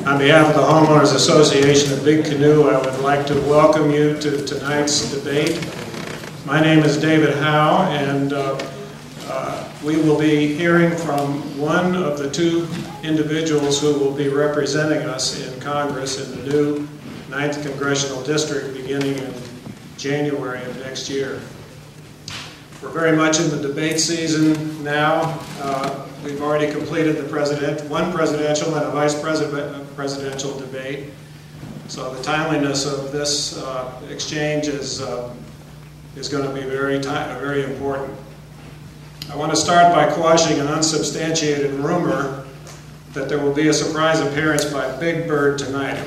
On behalf of the Homeowners Association of Big Canoe, I would like to welcome you to tonight's debate. My name is David Howe, and we will be hearing from one of the two individuals who will be representing us in Congress in the new 9th Congressional District beginning in January of next year. We're very much in the debate season now. We've already completed one presidential and a vice presidential debate. So the timeliness of this exchange is going to be very important. I want to start by quashing an unsubstantiated rumor that there will be a surprise appearance by Big Bird tonight.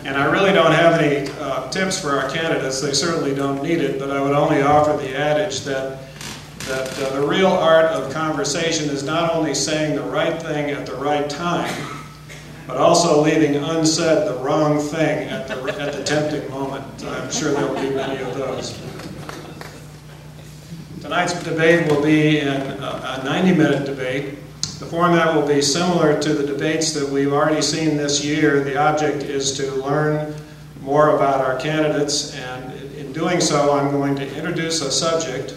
And I really don't have any tips for our candidates. They certainly don't need it, but I would only offer the adage that the real art of conversation is not only saying the right thing at the right time, but also leaving unsaid the wrong thing at the tempting moment. I'm sure there will be many of those. Tonight's debate will be a 90-minute debate. The format will be similar to the debates that we've already seen this year. The object is to learn more about our candidates, and in doing so, I'm going to introduce a subject,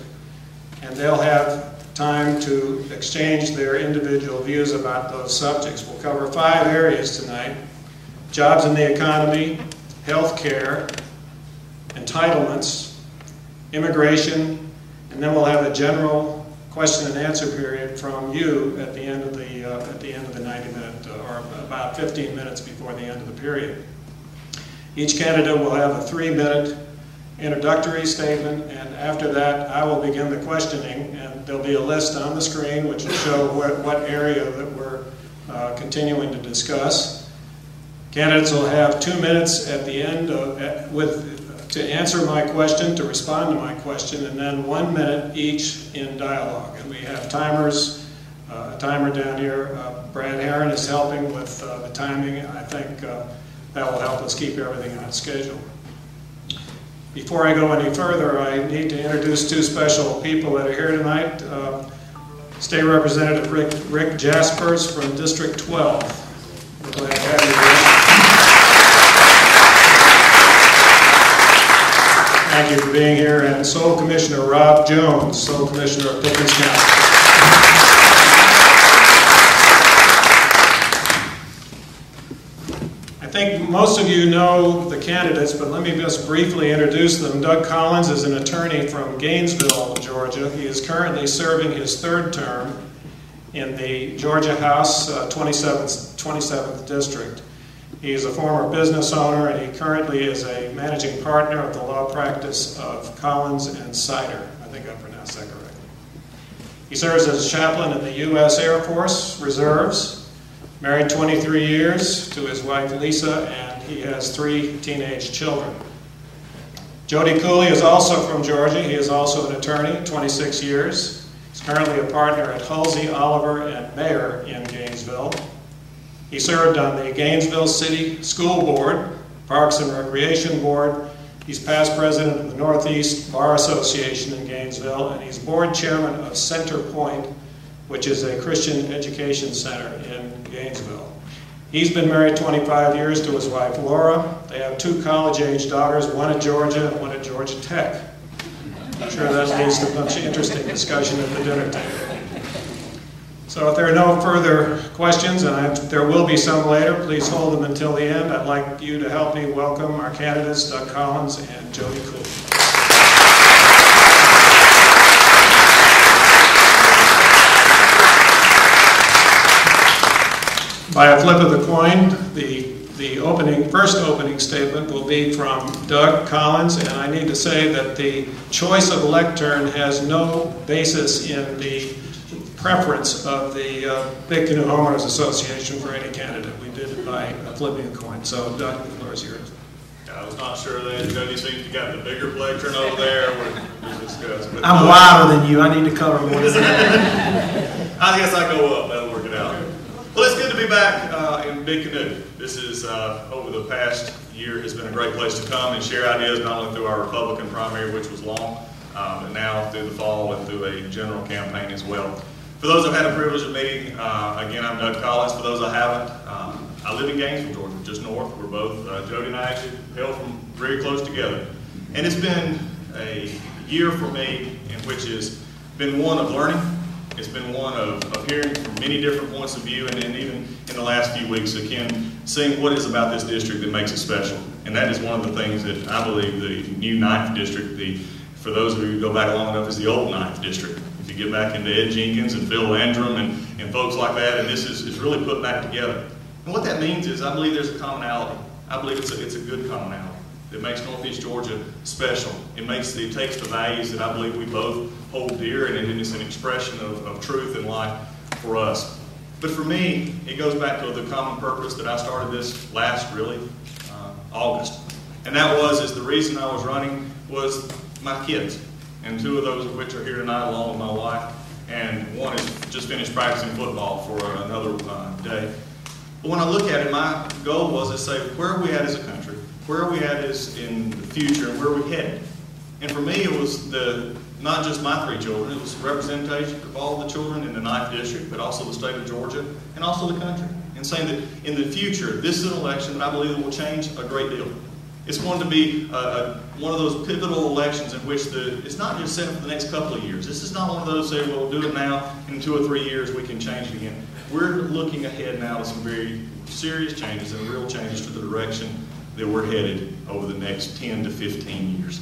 and they'll have time to exchange their individual views about those subjects. We'll cover 5 areas tonight: jobs in the economy, health care, entitlements, immigration, and then we'll have a general question and answer period from you at the end of the 90-minute, or about 15 minutes before the end of the period. Each candidate will have a 3-minute introductory statement, and after that I will begin the questioning, and there'll be a list on the screen which will show what area that we're continuing to discuss. Candidates will have 2 minutes at the end to answer my question, to respond to my question, and then 1 minute each in dialogue. And we have timers, a timer down here. Brad Herron is helping with the timing. I think that will help us keep everything on schedule. Before I go any further, I need to introduce 2 special people that are here tonight. State Representative Rick Jaspers from District 12. We're glad to have you here. Thank you for being here. And Sole Commissioner Rob Jones, Sole Commissioner of Pickens County. I think most of you know the candidates, but let me just briefly introduce them. Doug Collins is an attorney from Gainesville, Georgia. He is currently serving his 3rd term in the Georgia House 27th District. He is a former business owner, and he currently is a managing partner of the law practice of Collins and Sider. I think I pronounced that correctly. He serves as chaplain in the U.S. Air Force Reserves, married 23 years to his wife Lisa, and he has 3 teenage children. Jody Cooley is also from Georgia. He is also an attorney, 26 years. He's currently a partner at Halsey, Oliver, and Mayer in Gainesville. He served on the Gainesville City School Board, Parks and Recreation Board. He's past president of the Northeast Bar Association in Gainesville, and he's board chairman of Center Point, which is a Christian education center in Gainesville. He's been married 25 years to his wife Laura. They have 2 college-age daughters, one at Georgia and one at Georgia Tech. I'm sure that leads to a bunch of interesting discussion at the dinner table. So if there are no further questions, and there will be some later, please hold them until the end. I'd like you to help me welcome our candidates, Doug Collins and Jody Cooley. By a flip of the coin, the first opening statement will be from Doug Collins, and I need to say that the choice of lectern has no basis in the preference of the Big Canoe Homeowners Association for any candidate. We did it by flipping a coin. So, Doug, the floor is yours. I was not sure that Jody seems to got the bigger lectern over there. We'll discuss. But I'm wider than you. I need to cover more. I guess I go up. That'll work it out. Well, it's good to be back in Big Canoe. This is, over the past year, has been a great place to come and share ideas, not only through our Republican primary, which was long, but now through the fall and through a general campaign as well. For those I've had the privilege of meeting, again, I'm Doug Collins. For those I haven't, I live in Gainesville, Georgia, just north. We're both, Jody and I actually hail from very close together. And it's been a year for me in which has been one of learning. It's been one of hearing from many different points of view, and even in the last few weeks, again, seeing what is about this district that makes it special. And that is one of the things that I believe the new 9th District, for those of you who go back long enough, is the old 9th District. If you get back into Ed Jenkins and Phil Landrum and folks like that, and this is really put back together. And what that means is I believe there's a commonality. I believe it's a good commonality that makes Northeast Georgia special. It takes the values that I believe we both hold dear, and it's an expression of truth and life for us. But for me, it goes back to the common purpose that I started this last, August. And that is the reason I was running was my kids. And two of those of which are here tonight along with my wife. And one has just finished practicing football for another day. But when I look at it, my goal was to say, where are we at as a country? Where are we at as in the future, and where are we headed? And for me, it was not just my 3 children, it was representation of all the children in the 9th District, but also the state of Georgia, and also the country. And saying that in the future, this is an election that I believe will change a great deal. It's going to be one of those pivotal elections in which it's not just set for the next couple of years. This is not one of those say, well, we'll do it now, and in 2 or 3 years we can change it again. We're looking ahead now to some very serious changes and real changes to the direction that we're headed over the next 10 to 15 years.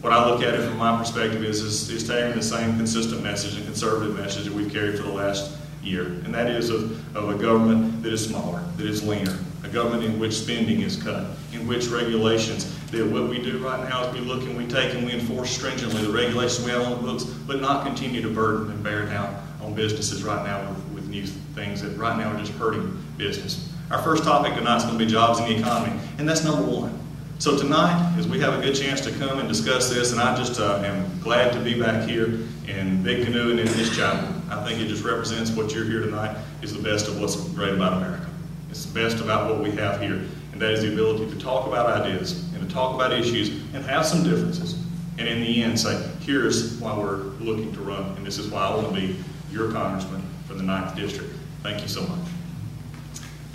What I look at it from my perspective is taking the same consistent message and conservative message that we've carried for the last year, and that is of a government that is smaller, that is leaner, a government in which spending is cut, in which regulations, that what we do right now is we look and we take and we enforce stringently the regulations we have on the books, but not continue to burden and bear down on businesses right now with new things that right now are just hurting business. Our first topic tonight is going to be jobs and the economy, and that's number 1. So tonight, as we have a good chance to come and discuss this, and I just am glad to be back here in Big Canoe and in this chapel. I think it just represents what you're here tonight is the best of what's great about America. It's the best about what we have here, and that is the ability to talk about ideas and to talk about issues and have some differences. And in the end say, here's why we're looking to run, and this is why I want to be your congressman for the 9th District. Thank you so much.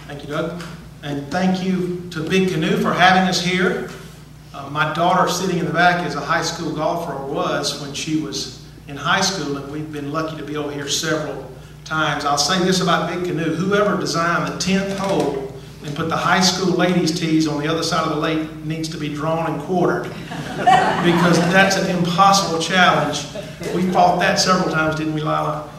Thank you, Doug. And thank you to Big Canoe for having us here. My daughter sitting in the back is a high school golfer, or was when she was in high school, and we've been lucky to be over here several times. I'll say this about Big Canoe: whoever designed the 10th hole and put the high school ladies' tees on the other side of the lake needs to be drawn and quartered, because that's an impossible challenge. We fought that several times, didn't we, Lila?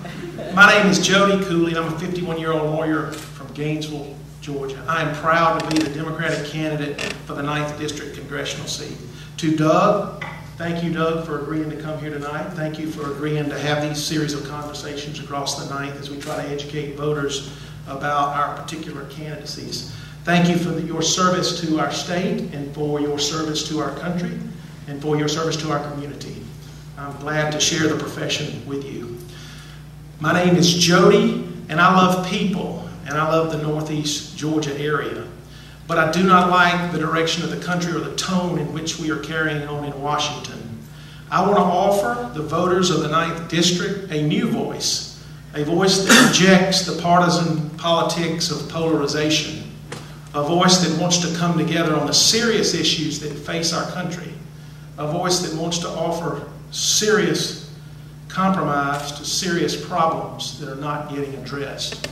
My name is Jody Cooley. I'm a 51-year-old lawyer from Gainesville, Georgia. I am proud to be the Democratic candidate for the 9th District Congressional seat. To Doug, thank you, Doug, for agreeing to come here tonight. Thank you for agreeing to have these series of conversations across the 9th as we try to educate voters about our particular candidacies. Thank you for your service to our state, and for your service to our country, and for your service to our community. I'm glad to share the profession with you. My name is Jody, and I love people. And I love the Northeast Georgia area. But I do not like the direction of the country or the tone in which we are carrying on in Washington. I want to offer the voters of the 9th District a new voice, a voice that rejects the partisan politics of polarization, a voice that wants to come together on the serious issues that face our country, a voice that wants to offer serious compromise to serious problems that are not getting addressed.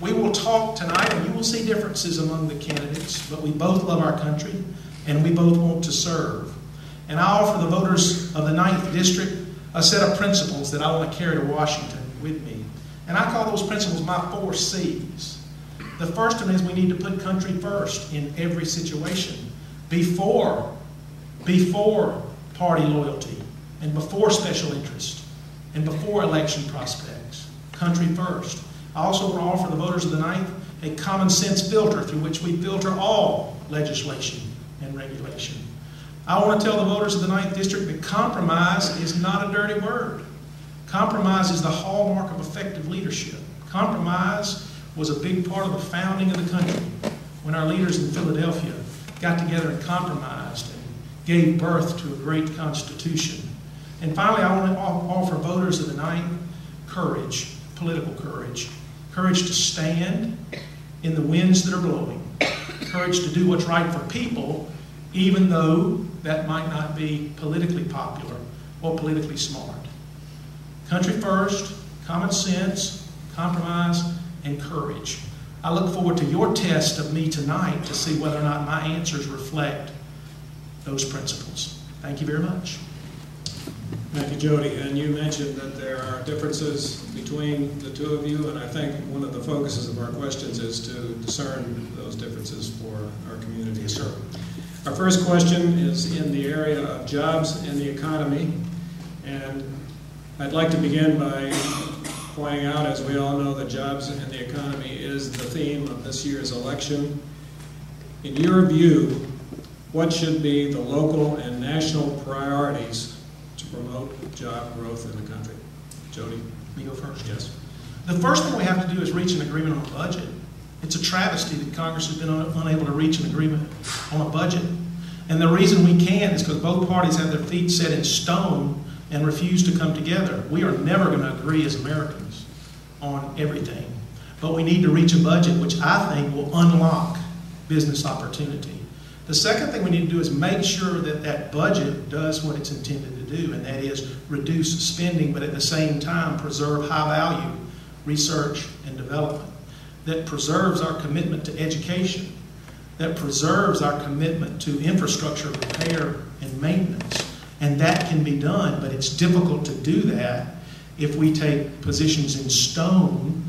We will talk tonight, and you will see differences among the candidates, but we both love our country, and we both want to serve. And I offer the voters of the 9th District a set of principles that I want to carry to Washington with me. And I call those principles my 4 C's. The first one is we need to put country first in every situation, before party loyalty, and before special interest, and before election prospects. Country first. I also want to offer the voters of the 9th a common sense filter through which we filter all legislation and regulation. I want to tell the voters of the 9th District that compromise is not a dirty word. Compromise is the hallmark of effective leadership. Compromise was a big part of the founding of the country when our leaders in Philadelphia got together and compromised and gave birth to a great Constitution. And finally, I want to offer voters of the 9th courage. political courage, courage to stand in the winds that are blowing, courage to do what's right for people, even though that might not be politically popular or politically smart. Country first, common sense, compromise, and courage. I look forward to your test of me tonight to see whether or not my answers reflect those principles. Thank you very much. Thank you, Jody. And you mentioned that there are differences between the two of you, and I think one of the focuses of our questions is to discern those differences for our community. Yes, sir. Our first question is in the area of jobs and the economy, and I'd like to begin by pointing out, as we all know, that jobs and the economy is the theme of this year's election. In your view, what should be the local and national priorities to promote job growth in the country? Jody? You go first. Yes. The first thing we have to do is reach an agreement on a budget. It's a travesty that Congress has been unable to reach an agreement on a budget. And the reason we can't is because both parties have their feet set in stone and refuse to come together. We are never going to agree as Americans on everything. But we need to reach a budget which I think will unlock business opportunity. The second thing we need to do is make sure that that budget does what it's intended to do, and that is reduce spending, but at the same time preserve high-value research and development, that preserves our commitment to education, that preserves our commitment to infrastructure repair and maintenance. And that can be done, but it's difficult to do that if we take positions in stone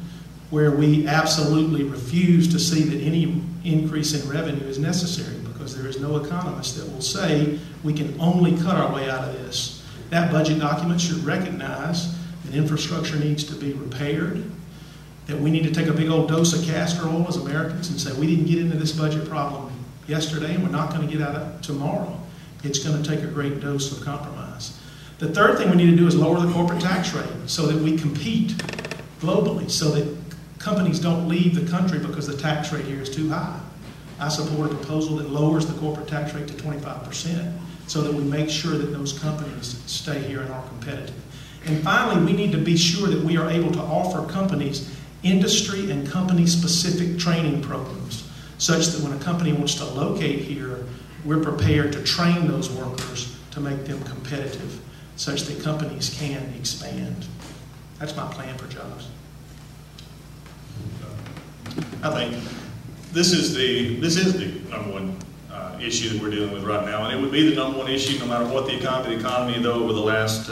where we absolutely refuse to see that any increase in revenue is necessary, because there is no economist that will say we can only cut our way out of this. That budget document should recognize that infrastructure needs to be repaired, that we need to take a big old dose of castor oil as Americans and say we didn't get into this budget problem yesterday and we're not going to get out of it tomorrow. It's going to take a great dose of compromise. The third thing we need to do is lower the corporate tax rate so that we compete globally, so that companies don't leave the country because the tax rate here is too high. I support a proposal that lowers the corporate tax rate to 25% so that we make sure that those companies stay here and are competitive. And finally, we need to be sure that we are able to offer companies industry and company-specific training programs such that when a company wants to locate here, we're prepared to train those workers to make them competitive such that companies can expand. That's my plan for jobs. I think this is the number one issue that we're dealing with right now, and it would be the number one issue no matter what the economy, though, over the last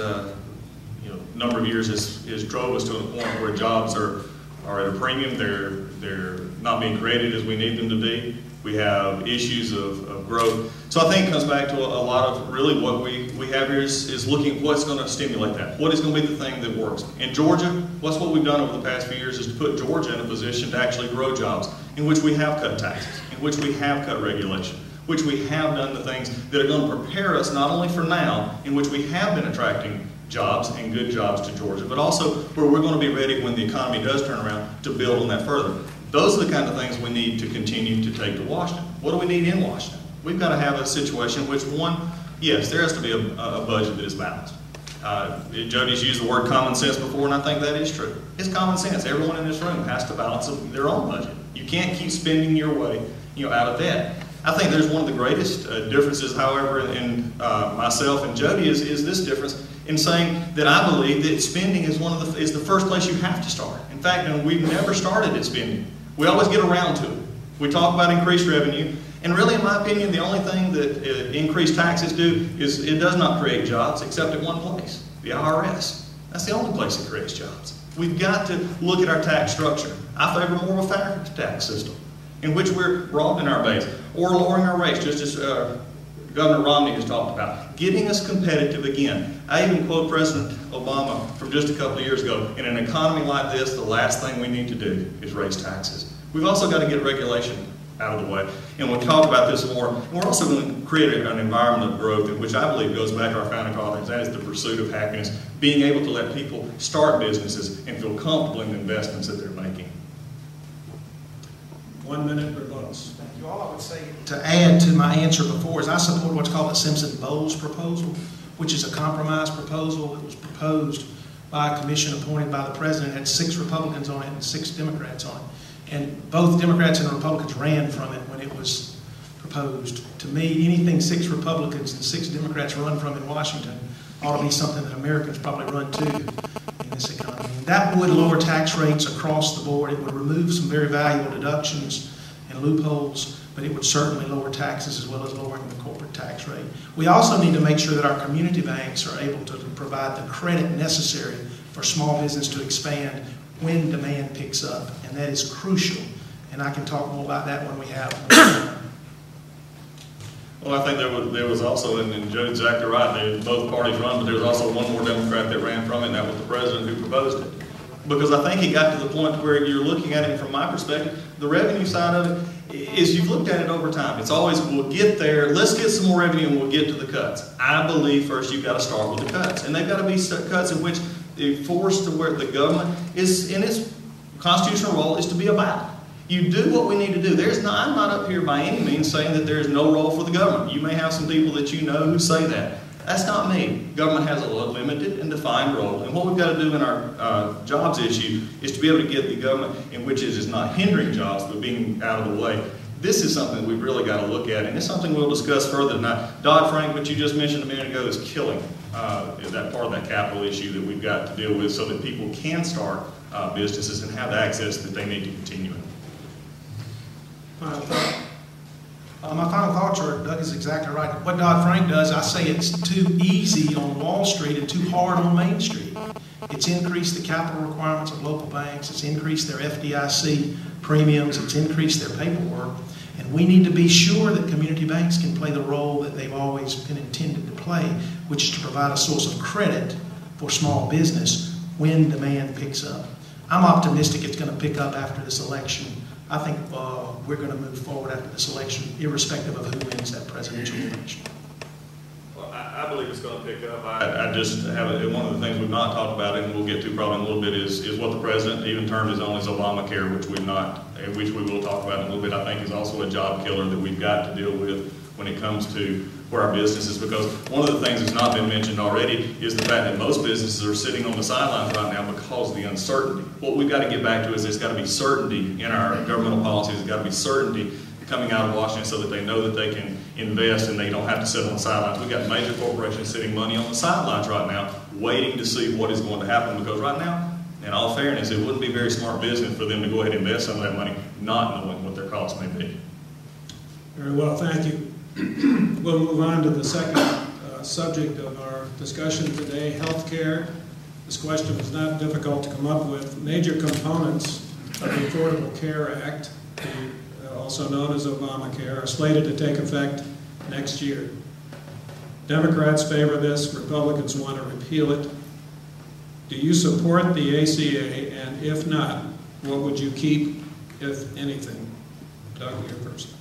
number of years has drove us to a point where jobs are at a premium. They're not being created as we need them to be. We have issues of growth. So I think it comes back to a lot of really what we have here is looking at what's going to stimulate that. What is going to be the thing that works? In Georgia, what we've done over the past few years is to put Georgia in a position to actually grow jobs, in which we have cut taxes, in which we have cut regulation, which we have done the things that are going to prepare us not only for now, in which we have been attracting jobs and good jobs to Georgia, but also where we're going to be ready when the economy does turn around to build on that further. Those are the kind of things we need to continue to take to Washington. What do we need in Washington? We've got to have a situation in which, one, yes, there has to be a budget that is balanced. Jody's used the word common sense before, and I think that is true. It's common sense. Everyone in this room has to balance their own budget. You can't keep spending your way out of debt. I think there's one of the greatest differences, however, in myself and Jody is this difference in saying that I believe that spending is the first place you have to start. In fact, we've never started at spending. We always get around to it. We talk about increased revenue, and really, in my opinion, the only thing that increased taxes do is it does not create jobs except at one place, the IRS. That's the only place it creates jobs. We've got to look at our tax structure. I favor more of a fair tax system in which we're broadening our base or lowering our rates, just as Governor Romney has talked about, getting us competitive again. I even quote President Obama from just a couple of years ago, in an economy like this, the last thing we need to do is raise taxes. We've also got to get regulation out of the way. And we'll talk about this more. And we're also going to create an environment of growth, in which I believe goes back to our founding fathers. That is the pursuit of happiness, being able to let people start businesses and feel comfortable in the investments that they're making. 1 minute rebuttals. Thank you. All I would say to add to my answer before is I support what's called the Simpson-Bowles proposal, which is a compromise proposal that was proposed by a commission appointed by the president, had 6 Republicans on it and 6 Democrats on it. And both Democrats and Republicans ran from it when it was proposed. To me, anything 6 Republicans and 6 Democrats run from in Washington ought to be something that Americans probably run to in this economy. And that would lower tax rates across the board. It would remove some very valuable deductions and loopholes, but it would certainly lower taxes as well as lowering the corporate tax rate. We also need to make sure that our community banks are able to provide the credit necessary for small business to expand when demand picks up, and that is crucial. And I can talk more about that when we have more. Well, I think there was also, and Jody's exactly right, both parties run, but there was also one more Democrat that ran from it, and that was the president who proposed it. Because I think he got to the point where you're looking at it from my perspective, the revenue side of it is you've looked at it over time. It's always, we'll get there, let's get some more revenue and we'll get to the cuts. I believe first you've got to start with the cuts. And they've got to be cuts in which they're forced to where the government is, in its constitutional role, is to be about. You do what we need to do. I'm not up here by any means saying that there is no role for the government. You may have some people that you know who say that. That's not me. Government has a limited and defined role. And what we've got to do in our jobs issue is to be able to get the government in which it is not hindering jobs but being out of the way. This is something we've really got to look at, and it's something we'll discuss further tonight. Dodd-Frank, what you just mentioned a minute ago, is killing that part of that capital issue that we've got to deal with so that people can start businesses and have the access that they need to continue in. My final thoughts are, Doug is exactly right. What Dodd-Frank does, I say it's too easy on Wall Street and too hard on Main Street. It's increased the capital requirements of local banks. It's increased their FDIC premiums. It's increased their paperwork. And we need to be sure that community banks can play the role that they've always been intended to play, which is to provide a source of credit for small business when demand picks up. I'm optimistic it's going to pick up after this election. I think we're going to move forward after this election, irrespective of who wins that presidential election. Well, I believe it's going to pick up. I just have one of the things we've not talked about, and we'll get to probably in a little bit, is what the president even termed his own as Obamacare, which we will talk about in a little bit. I think is also a job killer that we've got to deal with when it comes to where our businesses, because one of the things that's not been mentioned already is the fact that most businesses are sitting on the sidelines right now because of the uncertainty. What we've got to get back to is there's got to be certainty in our governmental policies. There's got to be certainty coming out of Washington so that they know that they can invest and they don't have to sit on the sidelines. We've got major corporations sitting money on the sidelines right now waiting to see what is going to happen, because right now, in all fairness, it wouldn't be very smart business for them to go ahead and invest some of that money not knowing what their costs may be. Very well, thank you. We'll move on to the second subject of our discussion today, health care. This question was not difficult to come up with. Major components of the Affordable Care Act, also known as Obamacare, are slated to take effect next year. Democrats favor this, Republicans want to repeal it. Do you support the ACA, and if not, what would you keep, if anything? Doug, you're first.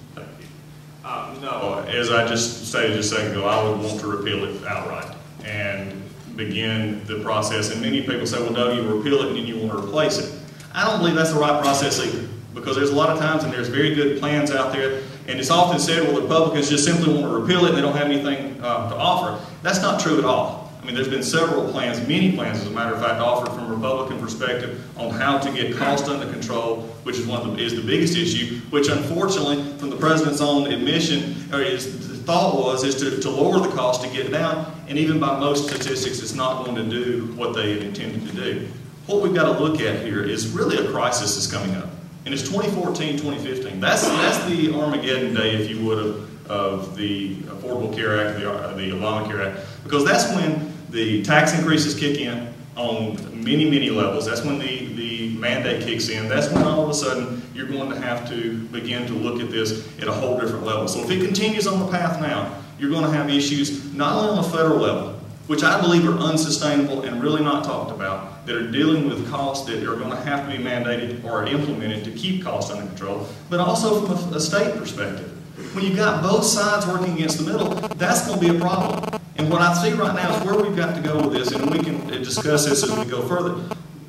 No, as I just stated just a second ago, I would want to repeal it outright and begin the process. And many people say, well, Doug, you repeal it and then you want to replace it. I don't believe that's the right process either, because there's a lot of times, and there's very good plans out there, and it's often said, well, the Republicans just simply want to repeal it and they don't have anything to offer. That's not true at all. I mean, there's been several plans, many plans, as a matter of fact, offered from a Republican perspective on how to get costs under control, which is the biggest issue, which unfortunately, from the president's own admission, or his thought was, is to lower the cost to get it down, and even by most statistics, it's not going to do what they had intended to do. What we've got to look at here is really a crisis that's coming up, and it's 2014, 2015. That's the Armageddon day, if you would, of the Affordable Care Act, the Obamacare Act, because that's when the tax increases kick in on many, many levels. That's when the mandate kicks in. That's when all of a sudden you're going to have to begin to look at this at a whole different level. So if it continues on the path now, you're going to have issues not only on a federal level, which I believe are unsustainable and really not talked about, that are dealing with costs that are going to have to be mandated or implemented to keep costs under control, but also from a state perspective. When you've got both sides working against the middle, that's going to be a problem. And what I see right now is where we've got to go with this, and we can discuss this as we go further.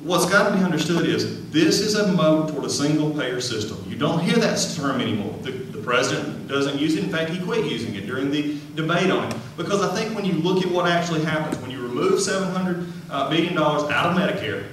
What's got to be understood is this is a mode toward a single-payer system. You don't hear that term anymore. The president doesn't use it. In fact, he quit using it during the debate on it. Because I think when you look at what actually happens, when you remove 700 million out of Medicare,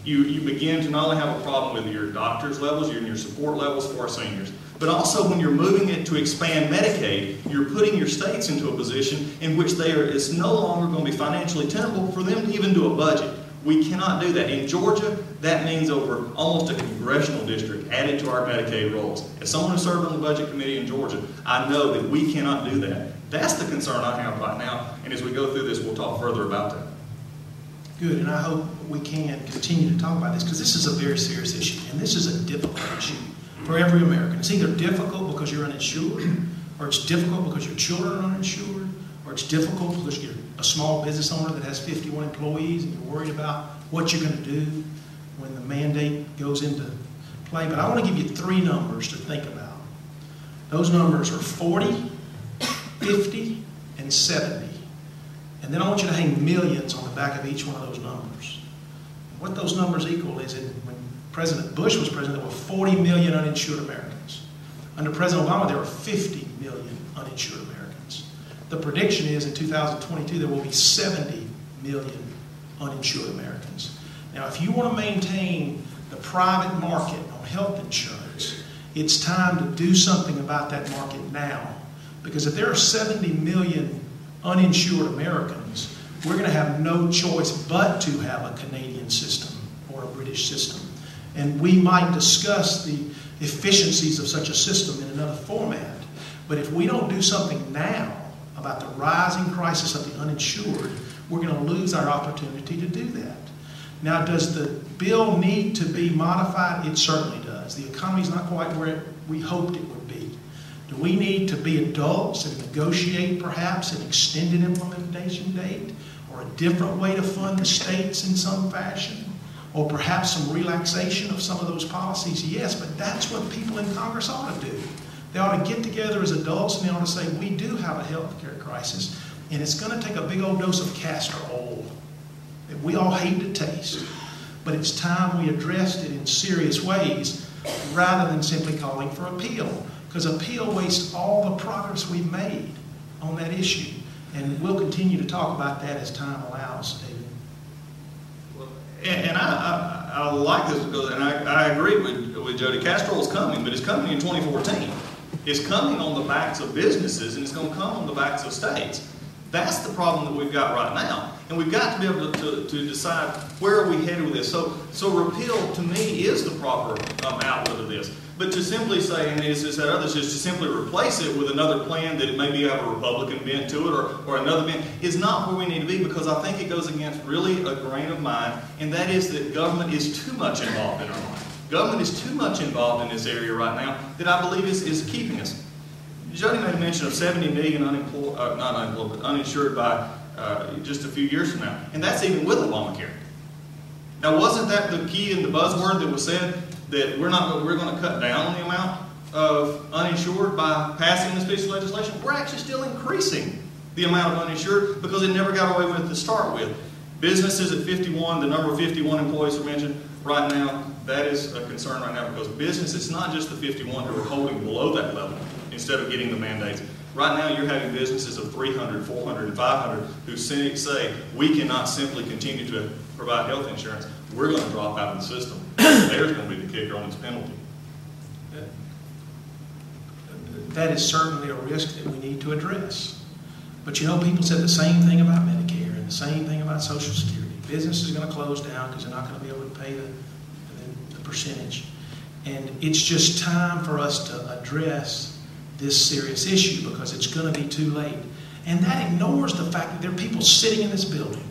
you begin to not only have a problem with your doctor's levels and your support levels for our seniors, but also when you're moving it to expand Medicaid, you're putting your states into a position in which it's no longer going to be financially tenable for them to even do a budget. We cannot do that. In Georgia, that means over almost a congressional district added to our Medicaid rolls. As someone who served on the budget committee in Georgia, I know that we cannot do that. That's the concern I have right now, and as we go through this, we'll talk further about that. Good, and I hope we can continue to talk about this, because this is a very serious issue, and this is a difficult issue for every American. It's either difficult because you're uninsured, or it's difficult because your children are uninsured, or it's difficult because you're a small business owner that has 51 employees and you're worried about what you're going to do when the mandate goes into play. But I want to give you 3 numbers to think about. Those numbers are 40, 50, and 70. And then I want you to hang millions on the back of each one of those numbers. What those numbers equal is when President Bush was president, there were 40 million uninsured Americans. Under President Obama, there were 50 million uninsured Americans. The prediction is in 2022, there will be 70 million uninsured Americans. Now, if you want to maintain the private market on health insurance, it's time to do something about that market now. Because if there are 70 million uninsured Americans, we're going to have no choice but to have a Canadian system or a British system. And we might discuss the efficiencies of such a system in another format. But if we don't do something now about the rising crisis of the uninsured, we're going to lose our opportunity to do that. Now, does the bill need to be modified? It certainly does. The economy is not quite where we hoped it would be. Do we need to be adults and negotiate perhaps an extended implementation date, or a different way to fund the states in some fashion, or perhaps some relaxation of some of those policies? Yes, but that's what people in Congress ought to do. They ought to get together as adults and they ought to say, we do have a health care crisis, and it's going to take a big old dose of castor oil that we all hate to taste. But it's time we addressed it in serious ways rather than simply calling for appeal. Because appeal wastes all the progress we've made on that issue. And we'll continue to talk about that as time allows, David. Well, and I like this because, and I agree with Jody. Castor oil is coming, but it's coming in 2014. It's coming on the backs of businesses, and it's going to come on the backs of states. That's the problem that we've got right now. And we've got to be able to decide where are we headed with this. So repeal, to me, is the proper outlet of this. But to simply say, and as said others, just to simply replace it with another plan that it maybe have a Republican bent to it or another bent is not where we need to be, because I think it goes against really a grain of mine, and that is that government is too much involved in our life. Government is too much involved in this area right now that I believe is keeping us. Jody made a mention of 70 million uninsured by just a few years from now, and that's even with Obamacare. Now, wasn't that the key in the buzzword that was said, that we're going to cut down on the amount of uninsured by passing this piece of legislation? We're actually still increasing the amount of uninsured because it never got away with it to start with. Businesses at 51, the number of 51 employees are mentioned right now, that is a concern right now, because business, it's not just the 51 who are holding below that level instead of getting the mandates. Right now you're having businesses of 300, 400, and 500 who say, we cannot simply continue to provide health insurance. We're going to drop out of the system. There's going to be the kicker on its penalty. That is certainly a risk that we need to address. But you know, people said the same thing about Medicare and the same thing about Social Security. Business is going to close down because they're not going to be able to pay the percentage. And it's just time for us to address this serious issue, because it's going to be too late. And that ignores the fact that there are people sitting in this building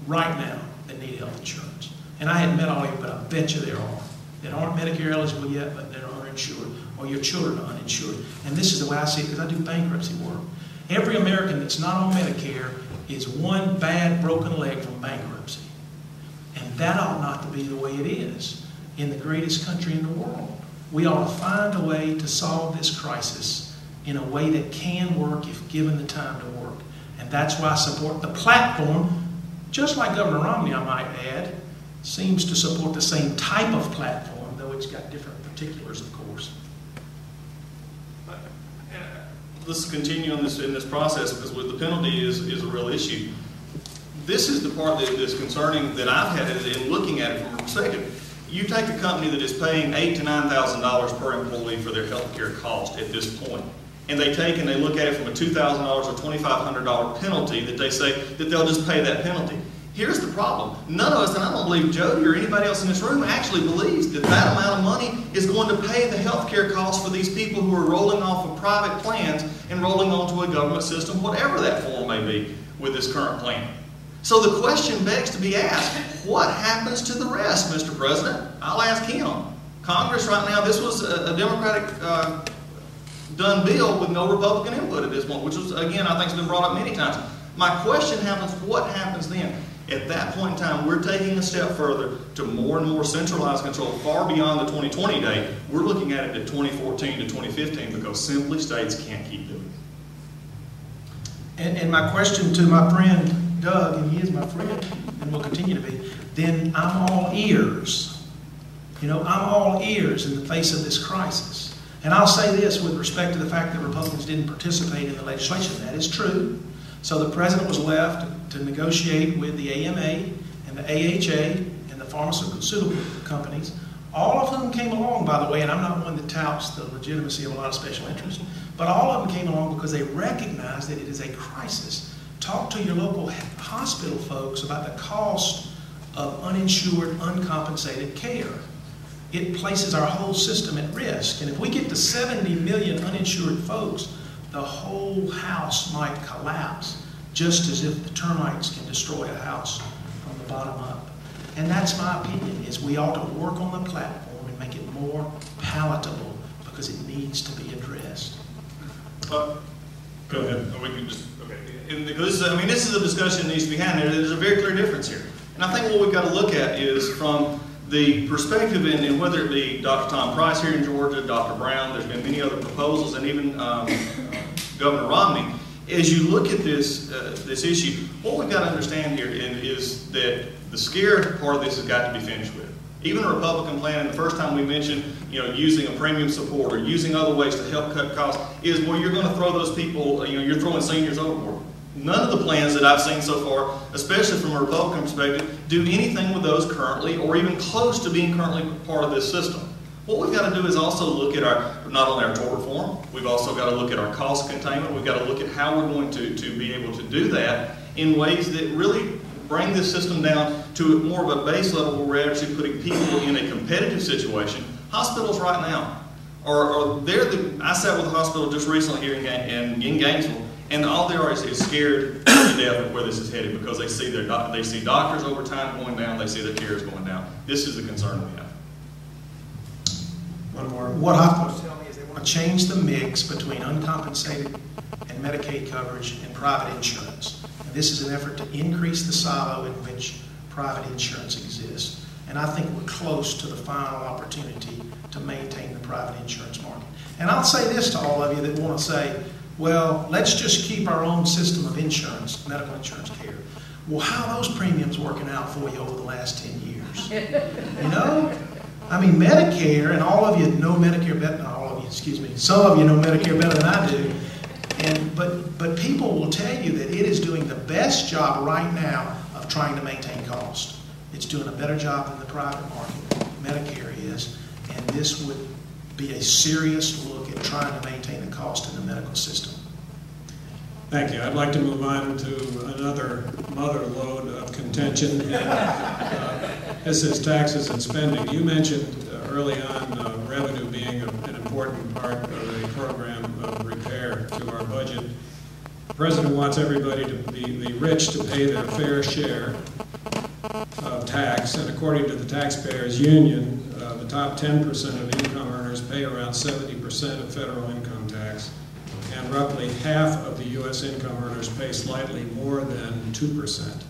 right now that need health insurance. And I hadn't met all of you, but I bet you there are, that aren't Medicare eligible yet, but that are uninsured, or your children are uninsured. And this is the way I see it, because I do bankruptcy work. Every American that's not on Medicare is one bad broken leg from bankruptcy. And that ought not to be the way it is in the greatest country in the world. We ought to find a way to solve this crisis in a way that can work if given the time to work. And that's why I support the platform, just like Governor Romney, I might add, seems to support the same type of platform, though it's got different particulars, of course. Let's continue in this process, because with the penalty is a real issue. this is the part that's concerning that I've had in looking at it from a perspective. You take a company that is paying $8,000 to $9,000 per employee for their health care cost at this point, and they look at it from a $2,000 or $2,500 penalty that they say that they'll just pay that penalty. Here's the problem. None of us, and I don't believe Jody or anybody else in this room, actually believes that that amount of money is going to pay the health care costs for these people who are rolling off of private plans and rolling onto a government system, whatever that form may be, with this current plan. So the question begs to be asked, what happens to the rest, Mr. President? I'll ask him. Congress right now, this was a Democratic done bill with no Republican input at this point, which was, again, I think has been brought up many times. My question happens, what happens then? At that point in time, we're taking a step further to more and more centralized control far beyond the 2020 date. We're looking at it at 2014 to 2015 because simply states can't keep doing it. And my question to my friend Doug, and he is my friend and will continue to be, then I'm all ears. You know, I'm all ears in the face of this crisis. And I'll say this with respect to the fact that Republicans didn't participate in the legislation. That is true. So the president was left to negotiate with the AMA and the AHA and the pharmaceutical companies, all of whom came along, by the way, and I'm not one that touts the legitimacy of a lot of special interests, but all of them came along because they recognize that it is a crisis. Talk to your local hospital folks about the cost of uninsured, uncompensated care. It places our whole system at risk. And if we get to 70 million uninsured folks, the whole house might collapse, just as if the termites can destroy a house from the bottom up. And that's my opinion, is we ought to work on the platform and make it more palatable because it needs to be addressed. Go ahead. We can just, okay. Because this is a discussion that needs to be had. There's a very clear difference here. And I think what we've got to look at is from the perspective, and whether it be Dr. Tom Price here in Georgia, Dr. Brown, there's been many other proposals, and even Governor Romney, as you look at this issue, what we've got to understand here is that the scare part of this has got to be finished with. Even a Republican plan, and the first time we mentioned, using a premium support or using other ways to help cut costs, is where you're going to throw those people, you're throwing seniors overboard. None of the plans that I've seen so far, especially from a Republican perspective, do anything with those currently or even close to being currently part of this system. What we've got to do is also look at not only our tort reform, we've also got to look at our cost containment. We've got to look at how we're going to be able to do that in ways that really bring this system down to more of a base level where we're actually putting people in a competitive situation. Hospitals right now I sat with a hospital just recently here in Gainesville, and all they are is scared to death of where this is headed because they see doctors over time going down, they see their care is going down. This is the concern we have. One more. What hospitals tell me is they want to change the mix between uncompensated and Medicaid coverage and private insurance. And this is an effort to increase the silo in which private insurance exists. And I think we're close to the final opportunity to maintain the private insurance market. And I'll say this to all of you that want to say, well, let's just keep our own system of insurance, medical insurance care. Well, how are those premiums working out for you over the last 10 years? Medicare, and all of you know Medicare better, not all of you, excuse me, some of you know Medicare better than I do, but people will tell you that it is doing the best job right now of trying to maintain cost. It's doing a better job than the private market, Medicare is, and this would be a serious look at trying to maintain the cost in the medical system. Thank you. I'd like to move on to another mother load of contention. This is taxes and spending. You mentioned early on revenue being an important part of a program of repair to our budget. The President wants everybody to the rich to pay their fair share of tax, and according to the Taxpayers Union, the top 10% of income earners pay around 70% of federal income tax, and roughly half of the U.S. income earners pay slightly more than 2%.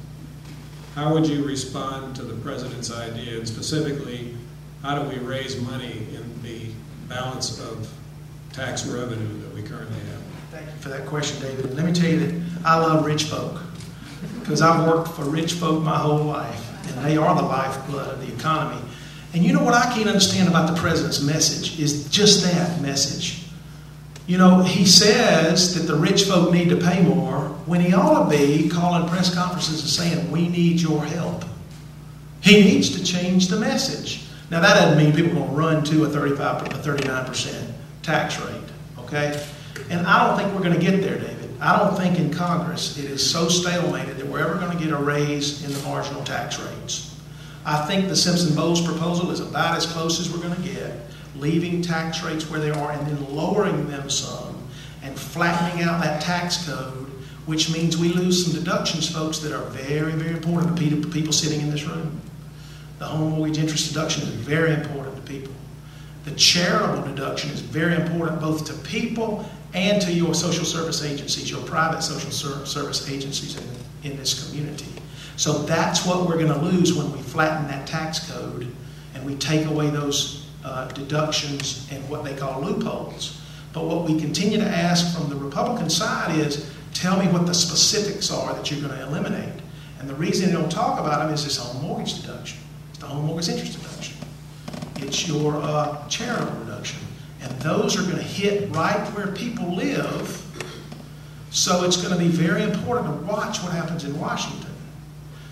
How would you respond to the President's idea, and specifically, how do we raise money in the balance of tax revenue that we currently have? Thank you for that question, David. And let me tell you that I love rich folk because I've worked for rich folk my whole life, and they are the lifeblood of the economy. And you know what I can't understand about the President's message is just that message. You know, he says that the rich folk need to pay more when he ought to be calling press conferences and saying, we need your help. He needs to change the message. Now, that doesn't mean people are going to run to a 39% tax rate, okay? And I don't think we're going to get there, David. I don't think in Congress it is so stalemated that we're ever going to get a raise in the marginal tax rates. I think the Simpson-Bowles proposal is about as close as we're going to get, leaving tax rates where they are and then lowering them some and flattening out that tax code, which means we lose some deductions, folks, that are very, very important to people sitting in this room. The home mortgage interest deduction is very important to people. The charitable deduction is very important both to people and to your social service agencies, your private social service agencies in this community. So that's what we're going to lose when we flatten that tax code and we take away those deductions and what they call loopholes. But what we continue to ask from the Republican side is, tell me what the specifics are that you're going to eliminate. And the reason they don't talk about them is this home mortgage deduction. It's the home mortgage interest deduction. It's your charitable deduction. And those are going to hit right where people live. So it's going to be very important to watch what happens in Washington.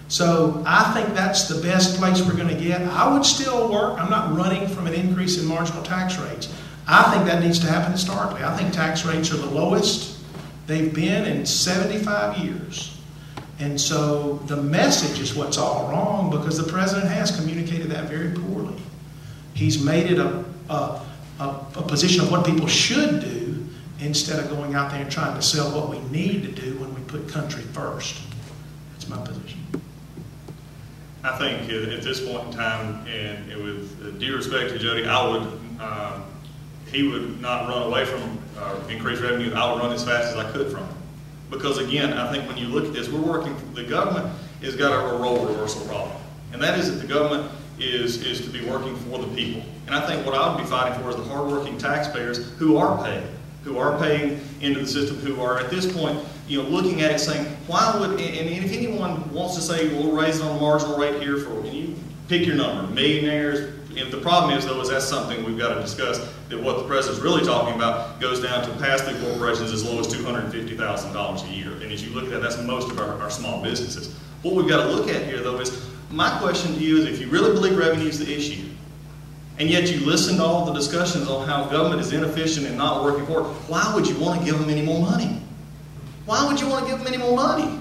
So I think that's the best place we're going to get. I would still work. I'm not running from an increase in marginal tax rates. I think that needs to happen historically. I think tax rates are the lowest they've been in 75 years. And so the message is what's all wrong because the president has communicated that very poorly. He's made it a position of what people should do instead of going out there and trying to sell what we need to do when we put country first. That's my position. I think at this point in time, and with due respect to Jody, he would not run away from increased revenue. I would run as fast as I could from it. Because again, I think when you look at this, the government has got a role reversal problem. And that is that the government is to be working for the people. And I think what I would be fighting for is the hardworking taxpayers who are paying into the system, who are at this point, looking at it saying, why would, and if anyone wants to say, we'll raise it on the marginal rate here for, and you pick your number, millionaires. And the problem is, though, is that's something we've got to discuss, that what the president's really talking about goes down to pass-through corporations as low as $250,000 a year. And as you look at that, that's most of our small businesses. What we've got to look at here, though, is my question to you is, if you really believe revenue is the issue, and yet you listen to all the discussions on how government is inefficient and not working for it, why would you want to give them any more money? Why would you want to give them any more money?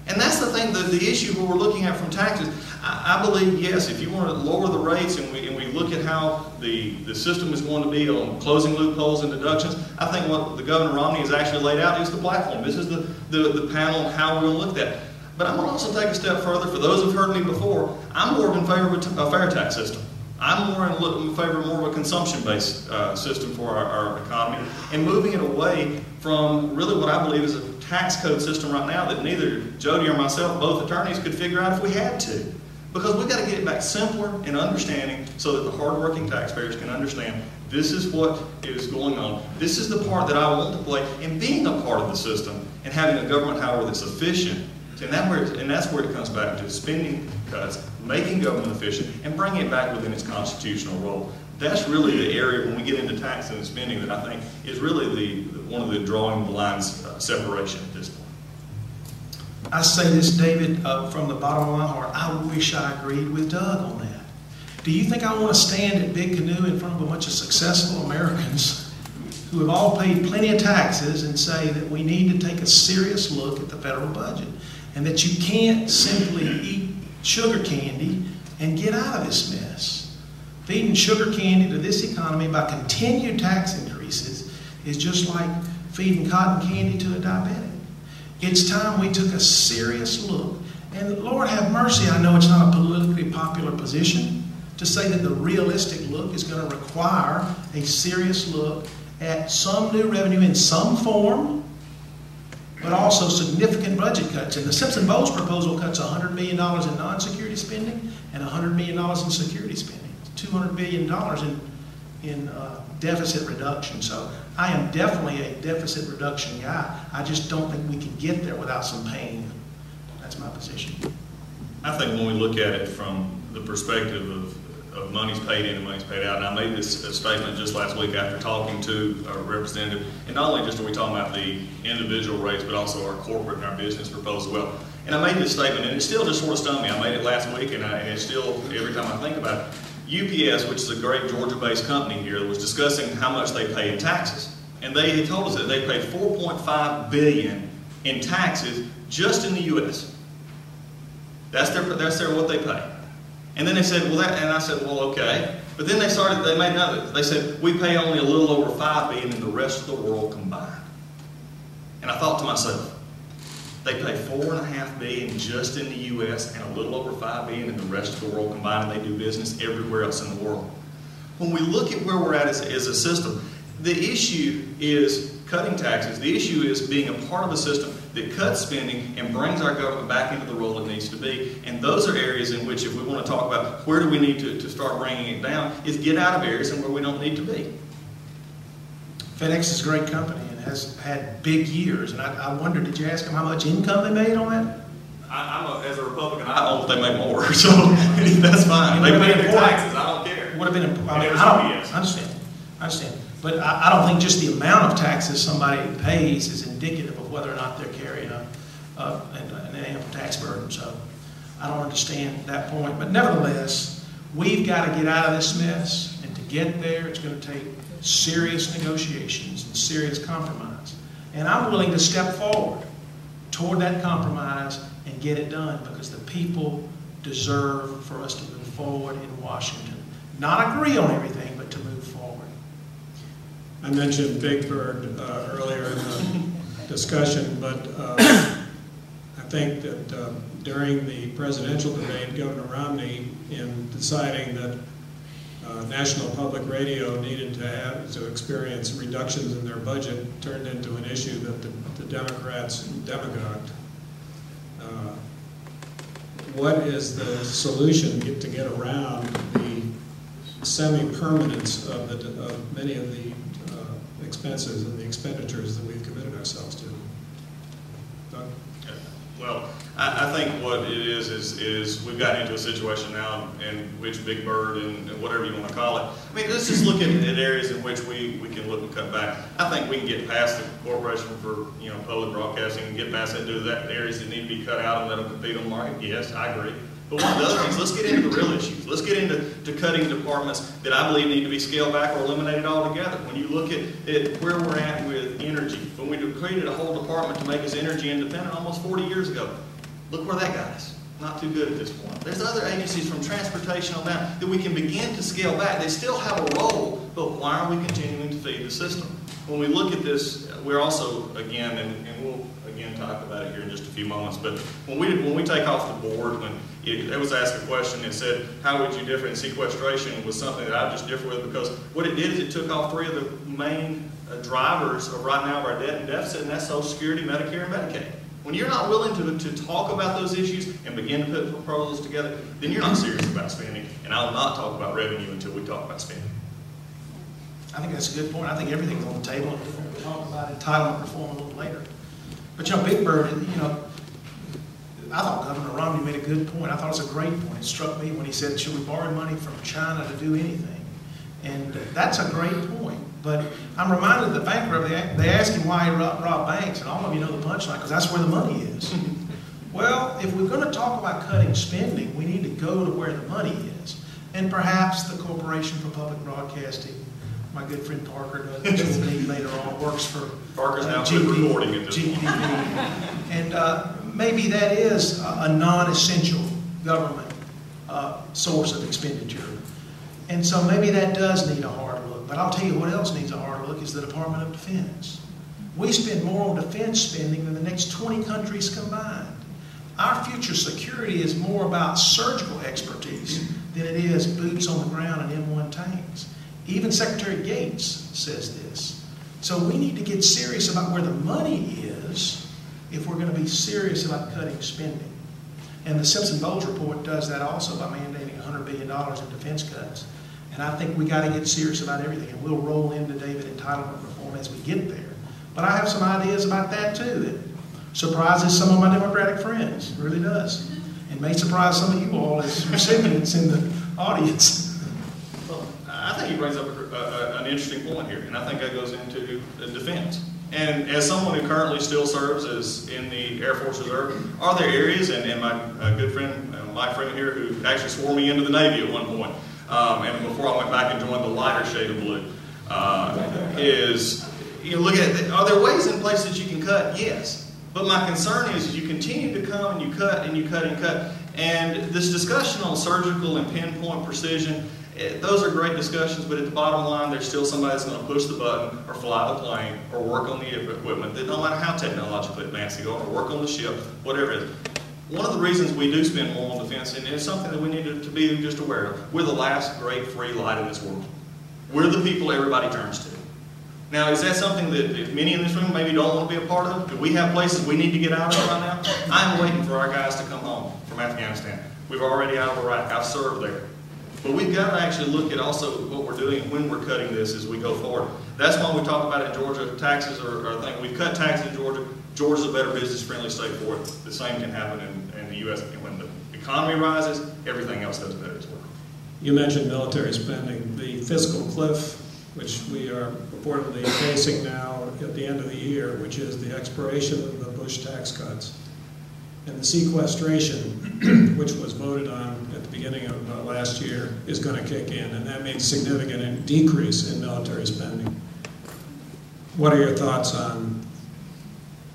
And that's the thing, the issue what we're looking at from taxes. I believe, yes, if you want to lower the rates and we look at how the system is going to be on closing loopholes and deductions, I think what the Governor Romney has actually laid out is the platform. This is the panel on how we're going to look at that. But I'm going to also take a step further. For those who've heard me before, I'm more in favor of a fair tax system. I'm more in favor of more of a consumption-based system for our economy and moving it away from really what I believe is a tax code system right now that neither Jody or myself, both attorneys, could figure out if we had to. Because we've got to get it back simpler and understanding so that the hardworking taxpayers can understand this is what is going on. This is the part that I want to play in being a part of the system and having a government, however, that's efficient. And that's where it comes back to spending cuts, making government efficient, and bringing it back within its constitutional role. That's really the area when we get into tax and spending that I think is really one of the drawing the lines separation at this point. I say this, David, from the bottom of my heart. I wish I agreed with Doug on that. Do you think I want to stand at Big Canoe in front of a bunch of successful Americans who have all paid plenty of taxes and say that we need to take a serious look at the federal budget and that you can't simply eat sugar candy and get out of this mess? Feeding sugar candy to this economy by continued tax increases is just like feeding cotton candy to a diabetic. It's time we took a serious look. And Lord have mercy, I know it's not a politically popular position to say that the realistic look is going to require a serious look at some new revenue in some form, but also significant budget cuts. And the Simpson-Bowles proposal cuts $100 million in non-security spending and $100 million in security spending. $200 billion in deficit reduction. So I am definitely a deficit reduction guy. I just don't think we can get there without some pain. That's my position. I think when we look at it from the perspective of money's paid in and money's paid out. And I made this statement just last week after talking to a representative. And not only just are we talking about the individual rates, but also our corporate and our business proposal as well. And I made this statement, and it still just sort of stunned me. I made it last week, and it's still, every time I think about it, UPS, which is a great Georgia-based company here, was discussing how much they pay in taxes. And they had told us that they paid $4.5 billion in taxes just in the U.S. That's what they pay. And then they said, well, and I said, well, okay. But then they made another. They said, we pay only a little over $5 billion in the rest of the world combined. And I thought to myself, they pay $4.5 billion just in the U.S. and a little over $5 billion in the rest of the world combined, and they do business everywhere else in the world. When we look at where we're at as a system, the issue is cutting taxes. The issue is being a part of a system that cuts spending and brings our government back into the role it needs to be. And those are areas in which, if we want to talk about where do we need to start bringing it down, is get out of areas and where we don't need to be. FedEx is a great company and has had big years. And I wonder, did you ask them how much income they made on that? As a Republican, I hope they make more. So that's fine. They pay their taxes. I don't care. It would have been important. I understand. But I don't think just the amount of taxes somebody pays is indicative of whether or not they're carrying an ample tax burden. So I don't understand that point. But nevertheless, we've got to get out of this mess. And to get there, it's going to take serious negotiations and serious compromise. And I'm willing to step forward toward that compromise and get it done, because the people deserve for us to move forward in Washington. Not agree on everything, but to move forward. I mentioned Big Bird earlier in the discussion, but I think that during the presidential debate, Governor Romney, in deciding that National Public Radio needed to experience reductions in their budget, turned into an issue that the Democrats demagogued. What is the solution to get around the semi-permanence of many of the expenses and the expenditures that we've committed ourselves to? Doug? Well, I think what it is we've gotten into a situation now in which Big Bird and whatever you want to call it. I mean, let's just look at areas in which we can look and cut back. I think we can get past the Corporation for Public Broadcasting and get past that, do that areas that need to be cut out and let them compete on the market. Yes, I agree. But one of the other things, let's get into the real issues. Let's get into cutting departments that I believe need to be scaled back or eliminated altogether. When you look at where we're at with energy, when we created a whole department to make us energy independent almost 40 years ago, look where that got us. Not too good at this point. There's other agencies from transportation on down that we can begin to scale back. They still have a role, but why are we continuing to feed the system? When we look at this, we're also, again, and we'll again talk about it here in just a few moments, but when we take off the board, when it was asked a question that said, how would you differ in sequestration, was something that I just differ with, because what it did is it took off three of the main drivers of right now of our debt and deficit, and that's Social Security, Medicare, and Medicaid. When you're not willing to talk about those issues and begin to put proposals together, then you're not serious about spending, and I will not talk about revenue until we talk about spending. I think that's a good point. I think everything's on the table. We'll talk about entitlement reform a little later. But Big Bird, I thought Governor Romney made a good point. I thought it was a great point. It struck me when he said, should we borrow money from China to do anything? And that's a great point. But I'm reminded of the bank robber. They asked him why he robbed banks, and all of you know the punchline, because that's where the money is. Well, if we're going to talk about cutting spending, we need to go to where the money is. And perhaps the Corporation for Public Broadcasting, my good friend Parker does, which will meet later on, works for Parker's now recording at this point. And maybe that is a non-essential government source of expenditure. And so maybe that does need a hard look. But I'll tell you what else needs a hard look is the Department of Defense. We spend more on defense spending than the next 20 countries combined. Our future security is more about surgical expertise than it is boots on the ground and M1 tanks. Even Secretary Gates says this. So we need to get serious about where the money is if we're going to be serious about cutting spending. And the Simpson-Bowles report does that also by mandating $100 billion in defense cuts. And I think we got to get serious about everything. And we'll roll into David entitlement reform as we get there. But I have some ideas about that too that surprises some of my Democratic friends. It really does. And may surprise some of you all as recipients in the audience. think he brings up an interesting point here, and I think that goes into defense. And as someone who currently still serves as in the Air Force Reserve, are there areas, and my good friend, Mike Freeman here, who actually swore me into the Navy at one point, and before I went back and joined the lighter shade of blue, is, you look at it, are there ways in place that you can cut? Yes. But my concern is you continue to come and you cut and you cut and cut. And this discussion on surgical and pinpoint precision, those are great discussions, but at the bottom line, there's still somebody that's going to push the button or fly the plane or work on the equipment, that no matter how technologically advanced they go, or work on the ship, whatever it is. One of the reasons we do spend more on defense, and it's something that we need to be just aware of, we're the last great free light in this world. We're the people everybody turns to. Now, is that something that many in this room maybe don't want to be a part of? Do we have places we need to get out of right now? I'm waiting for our guys to come home from Afghanistan. We've already out of Iraq. I've served there. But we've got to actually look at also what we're doing when we're cutting this as we go forward. That's why we talk about it in Georgia. Taxes are a thing. We've cut taxes in Georgia. Georgia's a better business-friendly state for it. The same can happen in the U.S. And when the economy rises, everything else does better as well. You mentioned military spending. The fiscal cliff, which we are reportedly facing now at the end of the year, which is the expiration of the Bush tax cuts, and the sequestration, which was voted on at the beginning of last year, is going to kick in, and that means significant decrease in military spending. What are your thoughts on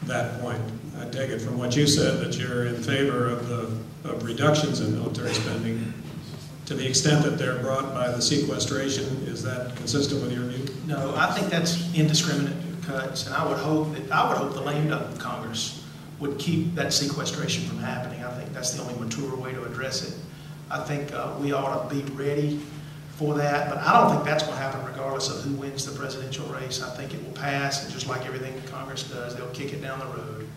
that point? I take it from what you said that you're in favor of reductions in military spending. To the extent that they're brought by the sequestration, is that consistent with your view? No, I think that's indiscriminate cuts, and I would hope the lame duck Congress would keep that sequestration from happening. I think that's the only mature way to address it. I think we ought to be ready for that, but I don't think that's going to happen regardless of who wins the presidential race. I think it will pass, and just like everything Congress does, they'll kick it down the road,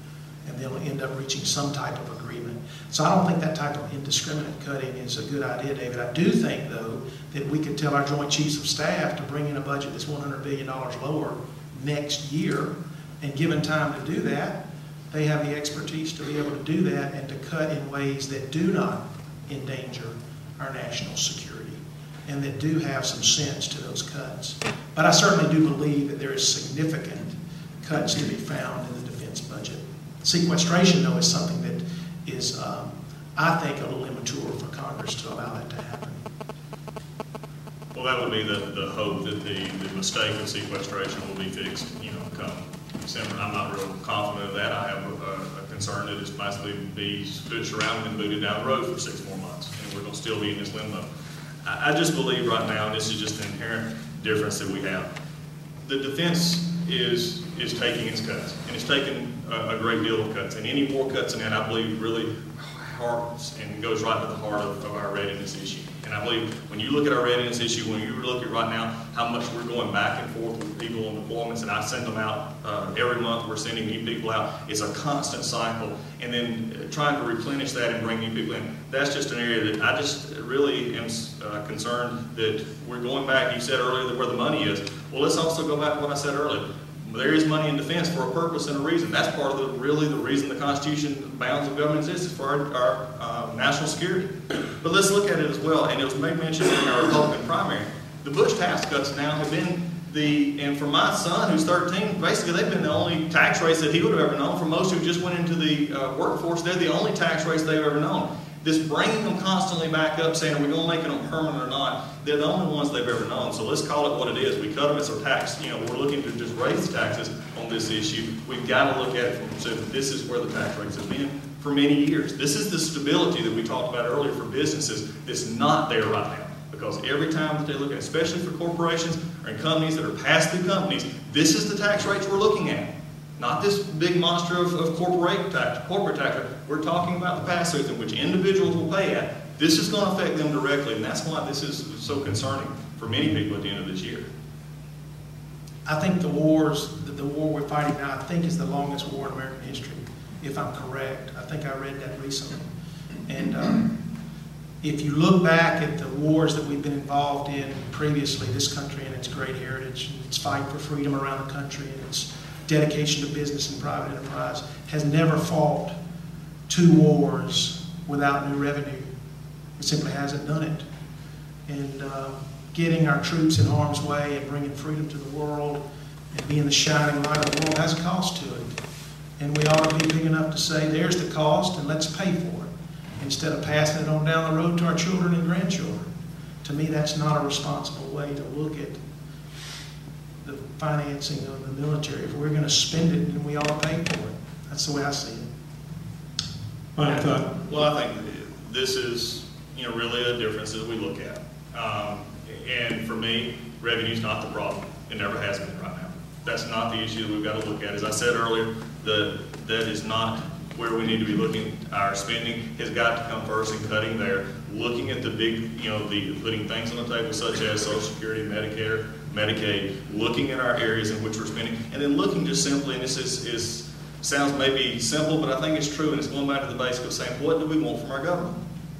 and they'll end up reaching some type of agreement. So I don't think that type of indiscriminate cutting is a good idea, David. I do think, though, that we could tell our Joint Chiefs of Staff to bring in a budget that's $100 billion lower next year, and given time to do that, they have the expertise to be able to do that and to cut in ways that do not endanger our national security and that do have some sense to those cuts. But I certainly do believe that there is significant cuts to be found in the defense budget. Sequestration, though, is something that is, I think, a little immature for Congress to allow that to happen. Well, that would be the hope that the mistake of sequestration will be fixed, come December. I'm not real confident of that. I have a concern that it's basically be switched around and booted down the road for 6 more months, and we're going to still be in this limbo. I just believe right now, and this is just an inherent difference that we have, the defense is taking its cuts, and it's taken a great deal of cuts, and any more cuts in that, I believe, really harps and goes right to the heart of our readiness issue. And I believe when you look at our readiness issue, when you look at right now how much we're going back and forth with people on deployments, and I send them out every month, we're sending new people out, it's a constant cycle. And then trying to replenish that and bring new people in, that's just an area that I just really am concerned that we're going back. You said earlier that where the money is. Well, let's also go back to what I said earlier. There is money in defense for a purpose and a reason. That's part of really the reason the Constitution bounds of government exists, is for our national security. But let's look at it as well, and it was made mention in our Republican primary. The Bush tax cuts now have been and for my son who's 13, basically they've been the only tax rates that he would have ever known. For most who just went into the workforce, they're the only tax rates they've ever known. This bringing them constantly back up, saying, are we going to make them permanent or not? They're the only ones they've ever known. So let's call it what it is. We cut them as a tax. We're looking to just raise taxes on this issue. We've got to look at it from the perspective. This is where the tax rates have been for many years. This is the stability that we talked about earlier for businesses that's not there right now. Because every time that they look at, especially for corporations or in companies that are pass-through companies, this is the tax rates we're looking at. Not this big monster of corporate tax. We're talking about the pass-throughs in which individuals will pay at. This is going to affect them directly, and that's why this is so concerning for many people at the end of this year. I think the war we're fighting now, I think, is the longest war in American history, if I'm correct. I think I read that recently. And if you look back at the wars that we've been involved in previously, this country and its great heritage, its fight for freedom around the country, and its dedication to business and private enterprise, has never fought 2 wars without new revenue. It simply hasn't done it. And getting our troops in harm's way and bringing freedom to the world and being the shining light of the world has a cost to it. And we ought to be big enough to say, there's the cost and let's pay for it, instead of passing it on down the road to our children and grandchildren. To me, that's not a responsible way to look at the financing of the military. If we're going to spend it, then we ought to pay for it. That's the way I see it. My thought. Well, I think this is, really a difference that we look at. And for me, revenue's not the problem. It never has been right now. That's not the issue that we've got to look at. As I said earlier, that is not where we need to be looking. Our spending has got to come first and cutting there. Looking at the big, putting things on the table such as Social Security, Medicare, Medicaid, looking at our areas in which we're spending, and then looking just simply, and this sounds maybe simple, but I think it's true, and it's going back to the basic of saying, what do we want from our government?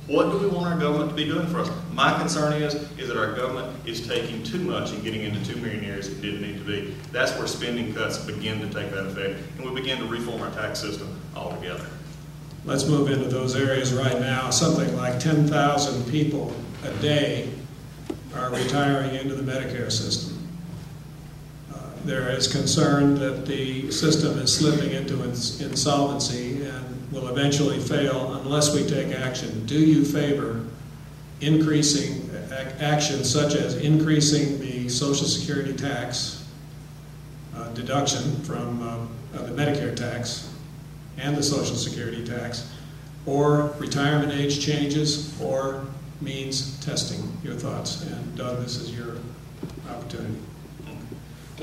What do we want our government to be doing for us? My concern is that our government is taking too much and getting into too many areas it didn't need to be. That's where spending cuts begin to take that effect, and we begin to reform our tax system altogether. Let's move into those areas right now. Something like 10,000 people a day are retiring into the Medicare system. There is concern that the system is slipping into insolvency and will eventually fail unless we take action. Do you favor increasing action such as increasing the Social Security tax deduction from the Medicare tax and the Social Security tax, or retirement age changes, or means testing? Your thoughts. And Doug, this is your opportunity.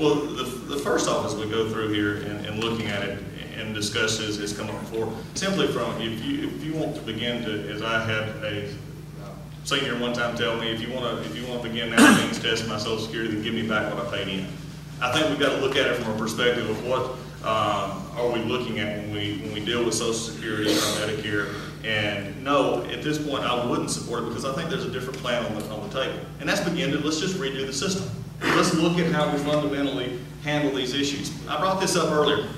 Well, the first off, as we go through here and looking at it and discuss this, has come up before, simply from, if you want to begin to, as I had a senior one time tell me, if you want to begin now means test my Social Security, then give me back what I paid in. I think we've got to look at it from a perspective of what are we looking at when we deal with Social Security or Medicare. And no, at this point, I wouldn't support it because I think there's a different plan on the table. And that's let's just redo the system. Let's look at how we fundamentally handle these issues. I brought this up earlier,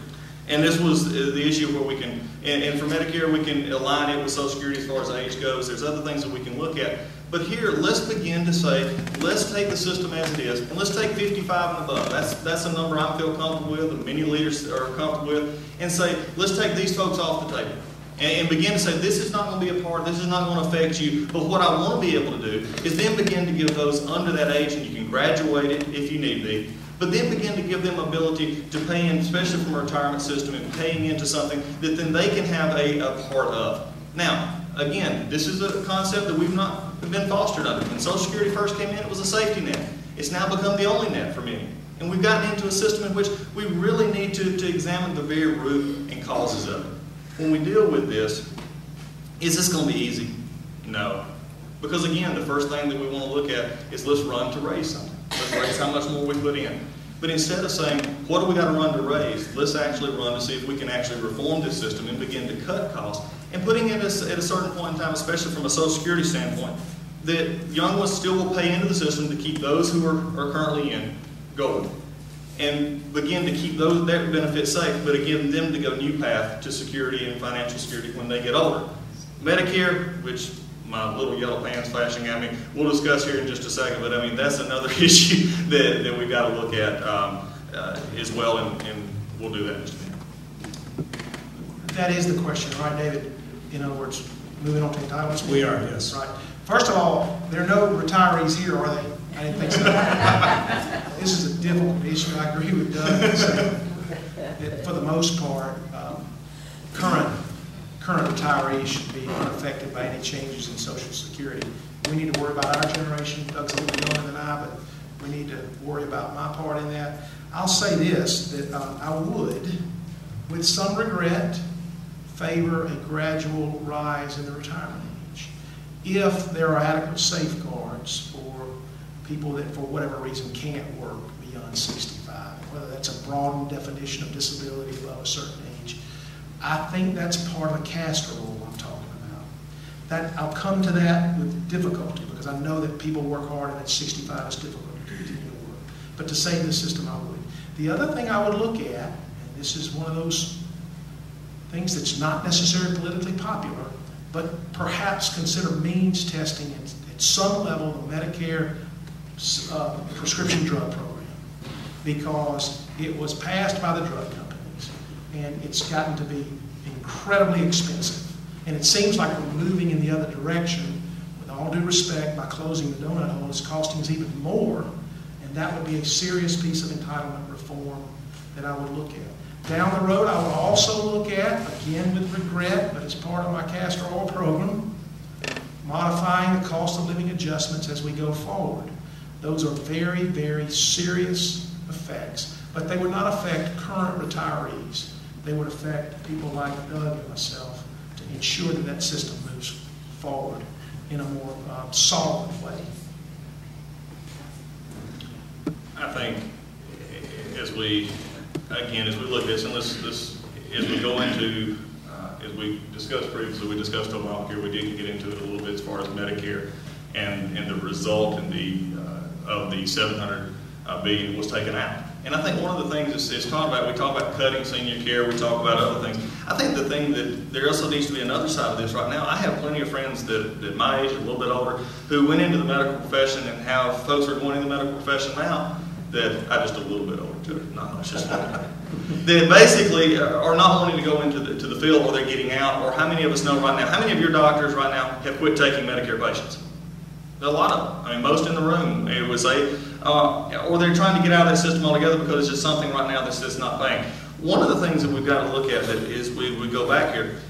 and this was the issue where we can, and for Medicare, we can align it with Social Security as far as age goes. There's other things that we can look at. But here, let's begin to say, let's take the system as it is, and let's take 55 and above. That's a number I feel comfortable with, and many leaders are comfortable with, and say, let's take these folks off the table. And begin to say, this is not going to be a part, this is not going to affect you, but what I want to be able to do is then begin to give those under that age, and you can graduate it if you need be, but then begin to give them ability to pay in, especially from a retirement system, and paying into something that then they can have a part of. Now, again, this is a concept that we've not been fostered under. When Social Security first came in, it was a safety net. It's now become the only net for many. And we've gotten into a system in which we really need to examine the very root and causes of it. When we deal with this, is this going to be easy? No. Because again, the first thing that we want to look at is let's run to raise something. Let's raise how much more we put in. But instead of saying, what do we got to run to raise? Let's actually run to see if we can actually reform this system and begin to cut costs. And putting it at a certain point in time, especially from a Social Security standpoint, that young ones still will pay into the system to keep those who are currently in going. And begin to keep that benefit safe, but again, them to go new path to security and financial security when they get older. Medicare, which my little yellow pants flashing at me, we'll discuss here in just a second, but I mean, that's another issue that we've got to look at as well, and we'll do that in just a minute. That is the question, right, David? In other words, moving on to entitlements? We are, yes. Right. First of all, there are no retirees here, are they? I didn't think so. This is a difficult issue. I agree with Doug in saying that for the most part, current retirees should be unaffected by any changes in Social Security. We need to worry about our generation. Doug's a little bit younger than I, but we need to worry about my part in that. I'll say this, that I would, with some regret, favor a gradual rise in the retirement age if there are adequate safeguards for people that, for whatever reason, can't work beyond 65, whether that's a broadened definition of disability above a certain age. I think that's part of the casserole I'm talking about. I'll come to that with difficulty because I know that people work hard and at 65 it's difficult to continue to work. But to save the system, I would. The other thing I would look at, and this is one of those things that's not necessarily politically popular, but perhaps consider means testing at some level the Medicare prescription drug program, because it was passed by the drug companies, and it's gotten to be incredibly expensive. And it seems like we're moving in the other direction. With all due respect, by closing the donut hole, it's costing us even more, and that would be a serious piece of entitlement reform that I would look at. Down the road, I would also look at, again with regret, but it's part of my castor oil program, modifying the cost of living adjustments as we go forward. Those are very, very serious effects, but they would not affect current retirees. They would affect people like Doug and myself to ensure that that system moves forward in a more solid way. I think as we look at this, and as we go into, as we discussed previously, we discussed Obamacare, we did get into it a little bit as far as Medicare and the result of the $700 billion was taken out. And I think one of the things is talked about, we talk about cutting senior care, we talk about other things. I think the thing that there also needs to be another side of this right now. I have plenty of friends that my age, a little bit older, who went into the medical profession and have folks who are going into the medical profession now that I just a little bit older too, not much, just that basically are not wanting to go into the field, or they're getting out. Or how many of us know right now, how many of your doctors right now have quit taking Medicare patients? A lot of them. I mean, most in the room, it would say, or they're trying to get out of that system altogether because it's just something right now that's just not paying. One of the things that we've got to look at that is we go back here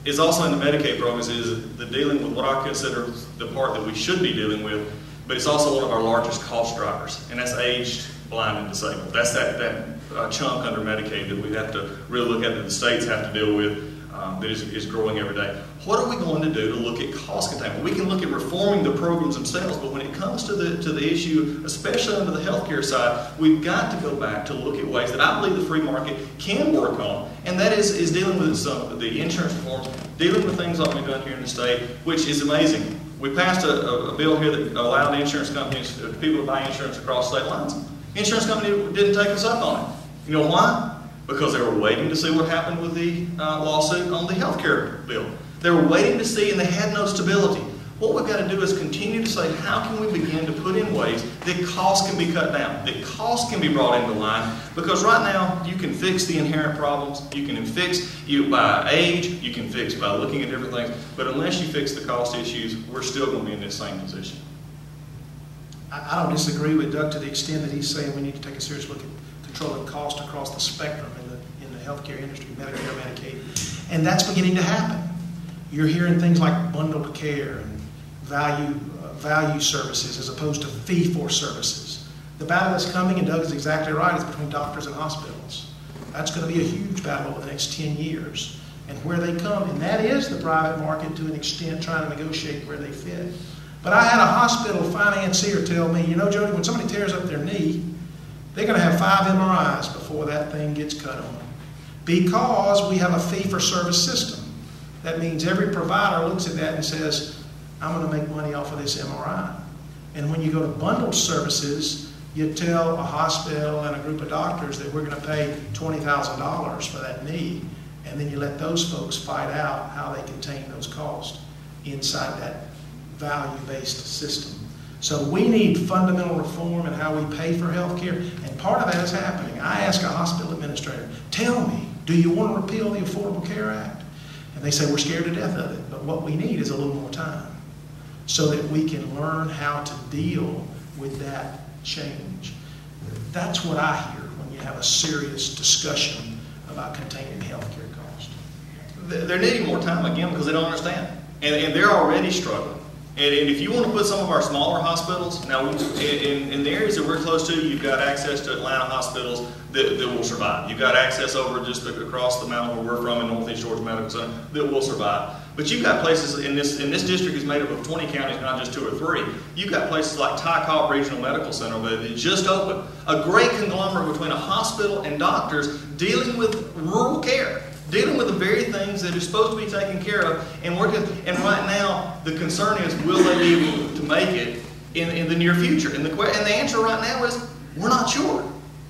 is also in the Medicaid programs is the dealing with what I consider the part that we should be dealing with, but it's also one of our largest cost drivers, and that's aged, blind, and disabled. That's that chunk under Medicaid that we have to really look at, that the states have to deal with, that is growing every day. What are we going to do to look at cost containment? We can look at reforming the programs themselves, but when it comes to the issue, especially under the healthcare side, we've got to go back to look at ways that I believe the free market can work on, and that is dealing with some of the insurance reforms, dealing with things like we've done here in the state, which is amazing. We passed a bill here that allowed the insurance companies, people to buy insurance across state lines. The insurance company didn't take us up on it. You know why? Because they were waiting to see what happened with the lawsuit on the health care bill. They were waiting to see, and they had no stability. What we've got to do is continue to say, how can we begin to put in ways that costs can be cut down, that costs can be brought into line? Because right now, you can fix the inherent problems, you can fix by age, you can fix by looking at different things, but unless you fix the cost issues, we're still going to be in this same position. I don't disagree with Doug to the extent that he's saying we need to take a serious look at controlling cost across the spectrum in the healthcare industry, Medicare, Medicaid, and that's beginning to happen. You're hearing things like bundled care and value services as opposed to fee-for services. The battle that's coming, and Doug is exactly right, is between doctors and hospitals. That's going to be a huge battle over the next 10 years, and where they come, and that is the private market to an extent trying to negotiate where they fit. But I had a hospital financier tell me, you know, Jody, when somebody tears up their knee, they're going to have 5 MRIs before that thing gets cut on. Because we have a fee-for-service system. That means every provider looks at that and says, I'm going to make money off of this MRI. And when you go to bundled services, you tell a hospital and a group of doctors that we're going to pay $20,000 for that knee, and then you let those folks fight out how they contain those costs inside that value-based system. So we need fundamental reform in how we pay for health care, and part of that is happening. I ask a hospital administrator, tell me, do you want to repeal the Affordable Care Act? And they say, we're scared to death of it, but what we need is a little more time so that we can learn how to deal with that change. That's what I hear when you have a serious discussion about containing health care costs. They're needing more time, again, because they don't understand. And they're already struggling. And if you want to put some of our smaller hospitals, now in the areas that we're close to, you've got access to Atlanta hospitals that will survive. You've got access over just across the mountain where we're from in Northeast Georgia Medical Center that will survive. But you've got places in this district is made up of 20 counties, not just 2 or 3. You've got places like Ty-Cobb Regional Medical Center that just opened. A great conglomerate between a hospital and doctors dealing with rural care. Dealing with the very things that are supposed to be taken care of, and right now the concern is, will they be able to make it in the near future? And the answer right now is, we're not sure.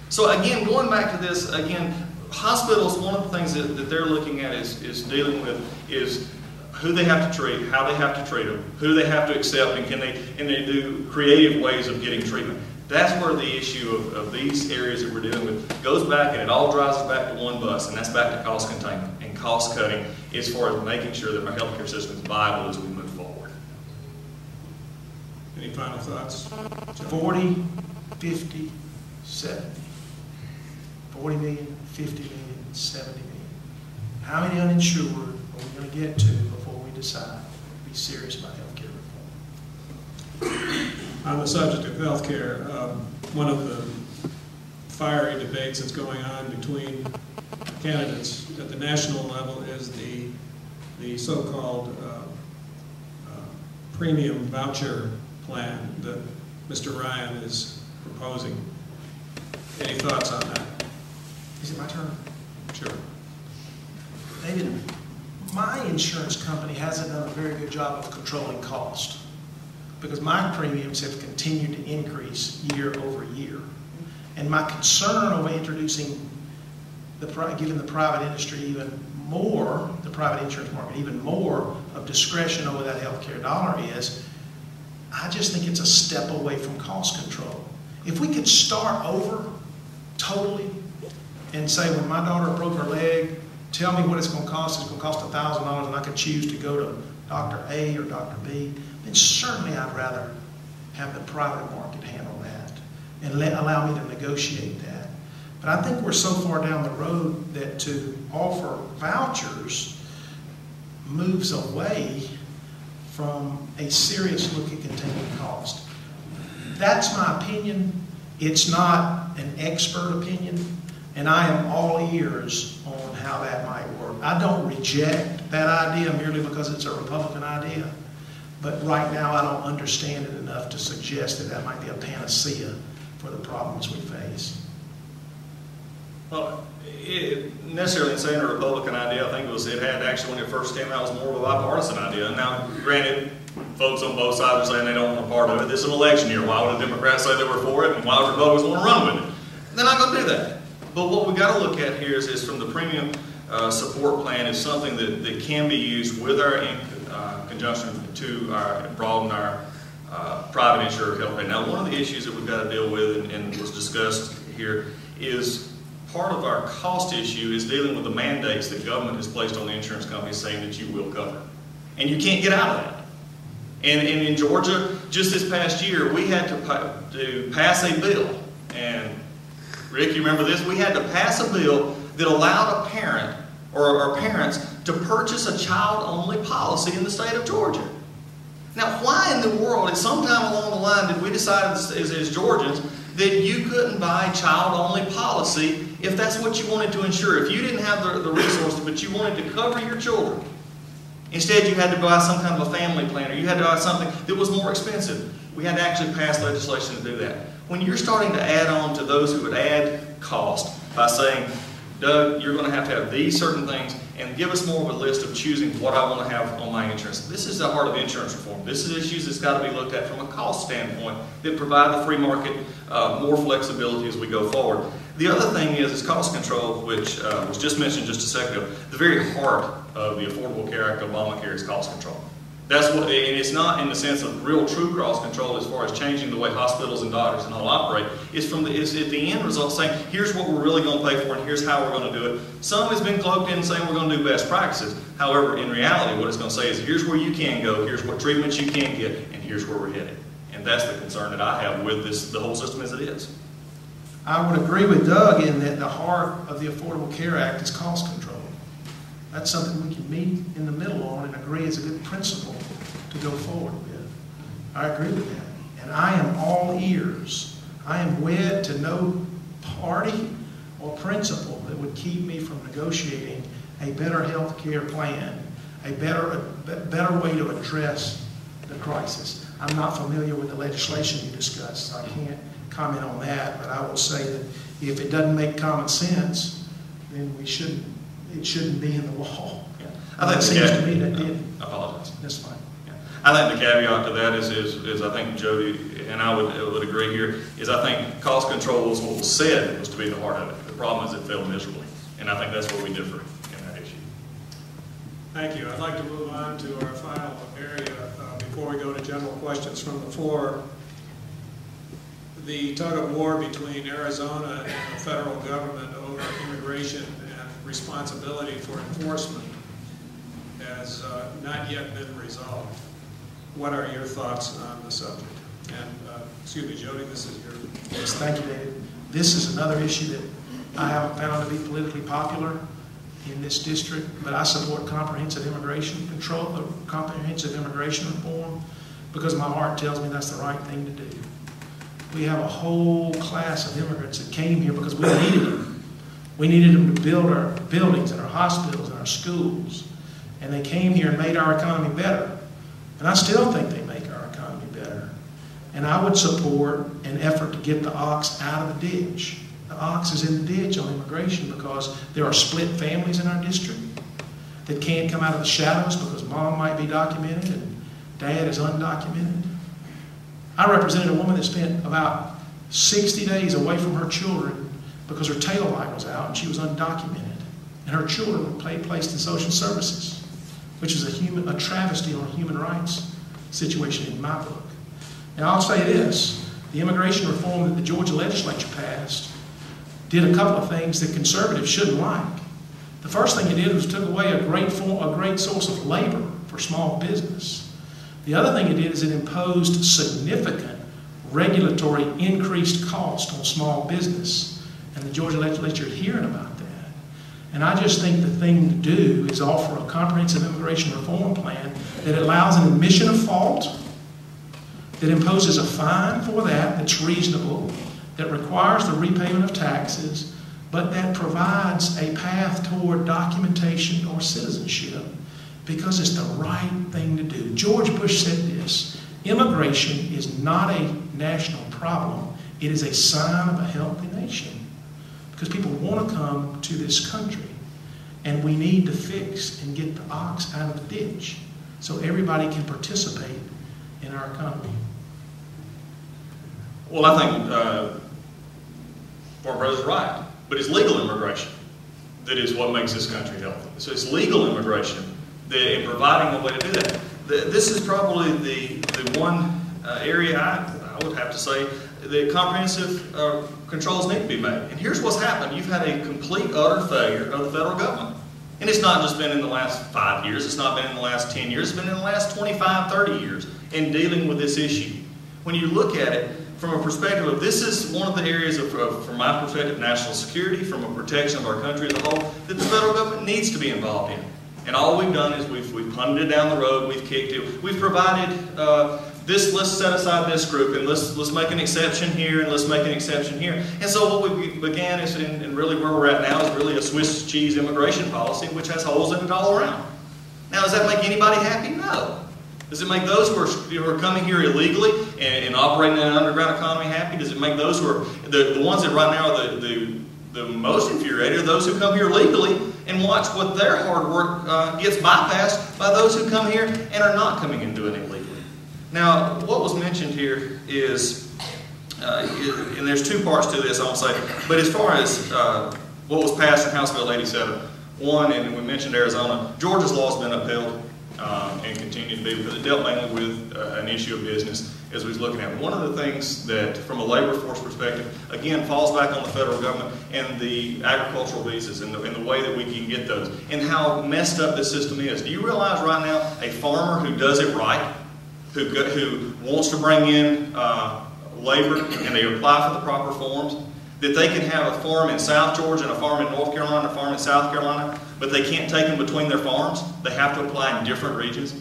So again, going back to this again, hospitals. One of the things that they're looking at is dealing with is who they have to treat, how they have to treat them, who they have to accept, and they do creative ways of getting treatment. That's where the issue of these areas that we're dealing with goes back, and it all drives us back to one bus, and that's back to cost containment and cost cutting as far as making sure that our healthcare system is viable as we move forward. Any final thoughts? 40, 50, 70. 40 million, 50 million, 70 million. How many uninsured are we going to get to before we decide to be serious about healthcare reform? On the subject of healthcare, one of the fiery debates that's going on between candidates at the national level is the so-called premium voucher plan that Mr. Ryan is proposing. Any thoughts on that? Is it my turn? Sure. David, my insurance company hasn't done a very good job of controlling cost because my premiums have continued to increase year over year. And my concern over introducing, giving the private industry even more, the private insurance market, even more of discretion over that healthcare dollar is, I just think it's a step away from cost control. If we could start over totally and say, when my daughter broke her leg, tell me what it's going to cost. It's going to cost $1,000 and I could choose to go to Dr. A or Dr. B. Then certainly I'd rather have the private market handle that and allow me to negotiate that. But I think we're so far down the road that to offer vouchers moves away from a serious look at containing cost. That's my opinion. It's not an expert opinion, and I am all ears on how that might work. I don't reject that idea merely because it's a Republican idea, but right now I don't understand it enough to suggest that that might be a panacea for the problems we face. Well, necessarily saying a Republican idea, I think it had actually, when it first came out, was more of a bipartisan idea. Now, granted, folks on both sides are saying they don't want a part of it. This is an election year. Why would the Democrats say they were for it, and why would Republicans want to run with it? They're not going to do that. But what we've got to look at here is from the premium support plan is something that can be used with our in conjunction to broaden our private insurer health plan. Now, one of the issues that we've got to deal with and was discussed here is part of our cost issue is dealing with the mandates that government has placed on the insurance companies saying that you will cover. And you can't get out of that. And in Georgia, just this past year, we had to pass a bill. And Rick, you remember this? We had to pass a bill that allowed a parent or parents to purchase a child-only policy in the state of Georgia. Now, why in the world, at some time along the line, did we decide as Georgians that you couldn't buy a child-only policy if that's what you wanted to insure? If you didn't have the resources, but you wanted to cover your children, instead you had to buy some kind of a family plan, or you had to buy something that was more expensive. We had to actually pass legislation to do that. When you're starting to add on to those who would add cost by saying, Doug, you're going to have these certain things, and give us more of a list of choosing what I want to have on my insurance. This is the heart of insurance reform. This is issues that's got to be looked at from a cost standpoint that provide the free market more flexibility as we go forward. The other thing is cost control, which was just mentioned just a second ago. The very heart of the Affordable Care Act, Obamacare, is cost control. That's what, and it's not in the sense of real true cost control as far as changing the way hospitals and doctors and all operate. It's at the end result saying, here's what we're really going to pay for and here's how we're going to do it. Some has been cloaked in saying we're going to do best practices. However, in reality, what it's going to say is here's where you can go, here's what treatments you can get, and here's where we're headed. And that's the concern that I have with the whole system as it is. I would agree with Doug in that the heart of the Affordable Care Act is cost control. That's something we can meet in the middle on and agree is a good principle to go forward with. I agree with that. And I am all ears. I am wed to no party or principle that would keep me from negotiating a better health care plan, a better way to address the crisis. I'm not familiar with the legislation you discussed, so I can't comment on that, but I will say that if it doesn't make common sense, then it shouldn't be in the law. Yeah. I think it seems to me that did. I apologize. That's fine. Yeah. I think the caveat to that is I think Jody and I would agree here, is I think cost control was what was said was to be the heart of it. The problem is it failed miserably. And I think that's where we differ in that issue. Thank you. I'd like to move on to our final area before we go to general questions from the floor. The tug of war between Arizona and the federal government over immigration and responsibility for enforcement has not yet been resolved. What are your thoughts on the subject? And excuse me, Jody, this is your... Yes, thank you, David. This is another issue that I haven't found to be politically popular in this district, but I support comprehensive immigration control, comprehensive immigration reform, because my heart tells me that's the right thing to do. We have a whole class of immigrants that came here because we needed them. We needed them to build our buildings and our hospitals and our schools, and they came here and made our economy better. And I still think they make our economy better. And I would support an effort to get the ox out of the ditch. The ox is in the ditch on immigration because there are split families in our district that can't come out of the shadows because mom might be documented and dad is undocumented. I represented a woman that spent about 60 days away from her children because her tail light was out and she was undocumented. And her children were placed in social services, which is a travesty on a human rights situation in my book. Now I'll say this, the immigration reform that the Georgia legislature passed did a couple of things that conservatives shouldn't like. The first thing it did was took away a great source of labor for small business. The other thing it did is it imposed significant regulatory increased cost on small business. And the Georgia legislature is hearing about that. And I just think the thing to do is offer a comprehensive immigration reform plan that allows an admission of fault, that imposes a fine for that that's reasonable, that requires the repayment of taxes, but that provides a path toward documentation or citizenship because it's the right thing to do. George Bush said this, immigration is not a national problem, it is a sign of a healthy nation because people want to come to this country and we need to fix and get the ox out of the ditch so everybody can participate in our economy. Well, I think Former President's right, but it's legal immigration that is what makes this country healthy. So it's legal immigration that, in providing a way to do that. This is probably the one area I would have to say that comprehensive controls need to be made. And here's what's happened. You've had a complete, utter failure of the federal government. And it's not just been in the last 5 years, it's not been in the last 10 years, it's been in the last 25, 30 years in dealing with this issue. When you look at it from a perspective of this is one of the areas of, from my perspective, national security, from a protection of our country as a whole, that the federal government needs to be involved in. And all we've done is we've punted it down the road, we've kicked it, we've provided this, let's set aside this group and let's make an exception here and let's make an exception here. And so what we began is, and really where we're at now is really a Swiss cheese immigration policy which has holes in it all around. Now does that make anybody happy? No. Does it make those who are coming here illegally and operating in an underground economy happy? Does it make those who are, the ones that right now are the most infuriated are those who come here legally and watch what their hard work gets bypassed by those who come here and are not coming and doing it legally. Now, what was mentioned here is, and there's two parts to this, I won't say, but as far as what was passed in House Bill 87, one, and we mentioned Arizona, Georgia's law has been upheld and continue to be because it dealt mainly with an issue of business as we was looking at. One of the things that, from a labor force perspective, again, falls back on the federal government and the agricultural visas and the way that we can get those and how messed up this system is. Do you realize right now a farmer who does it right, who wants to bring in labor and they apply for the proper forms, that they can have a farm in South Georgia and a farm in North Carolina and a farm in South Carolina, but they can't take them between their farms. They have to apply in different regions.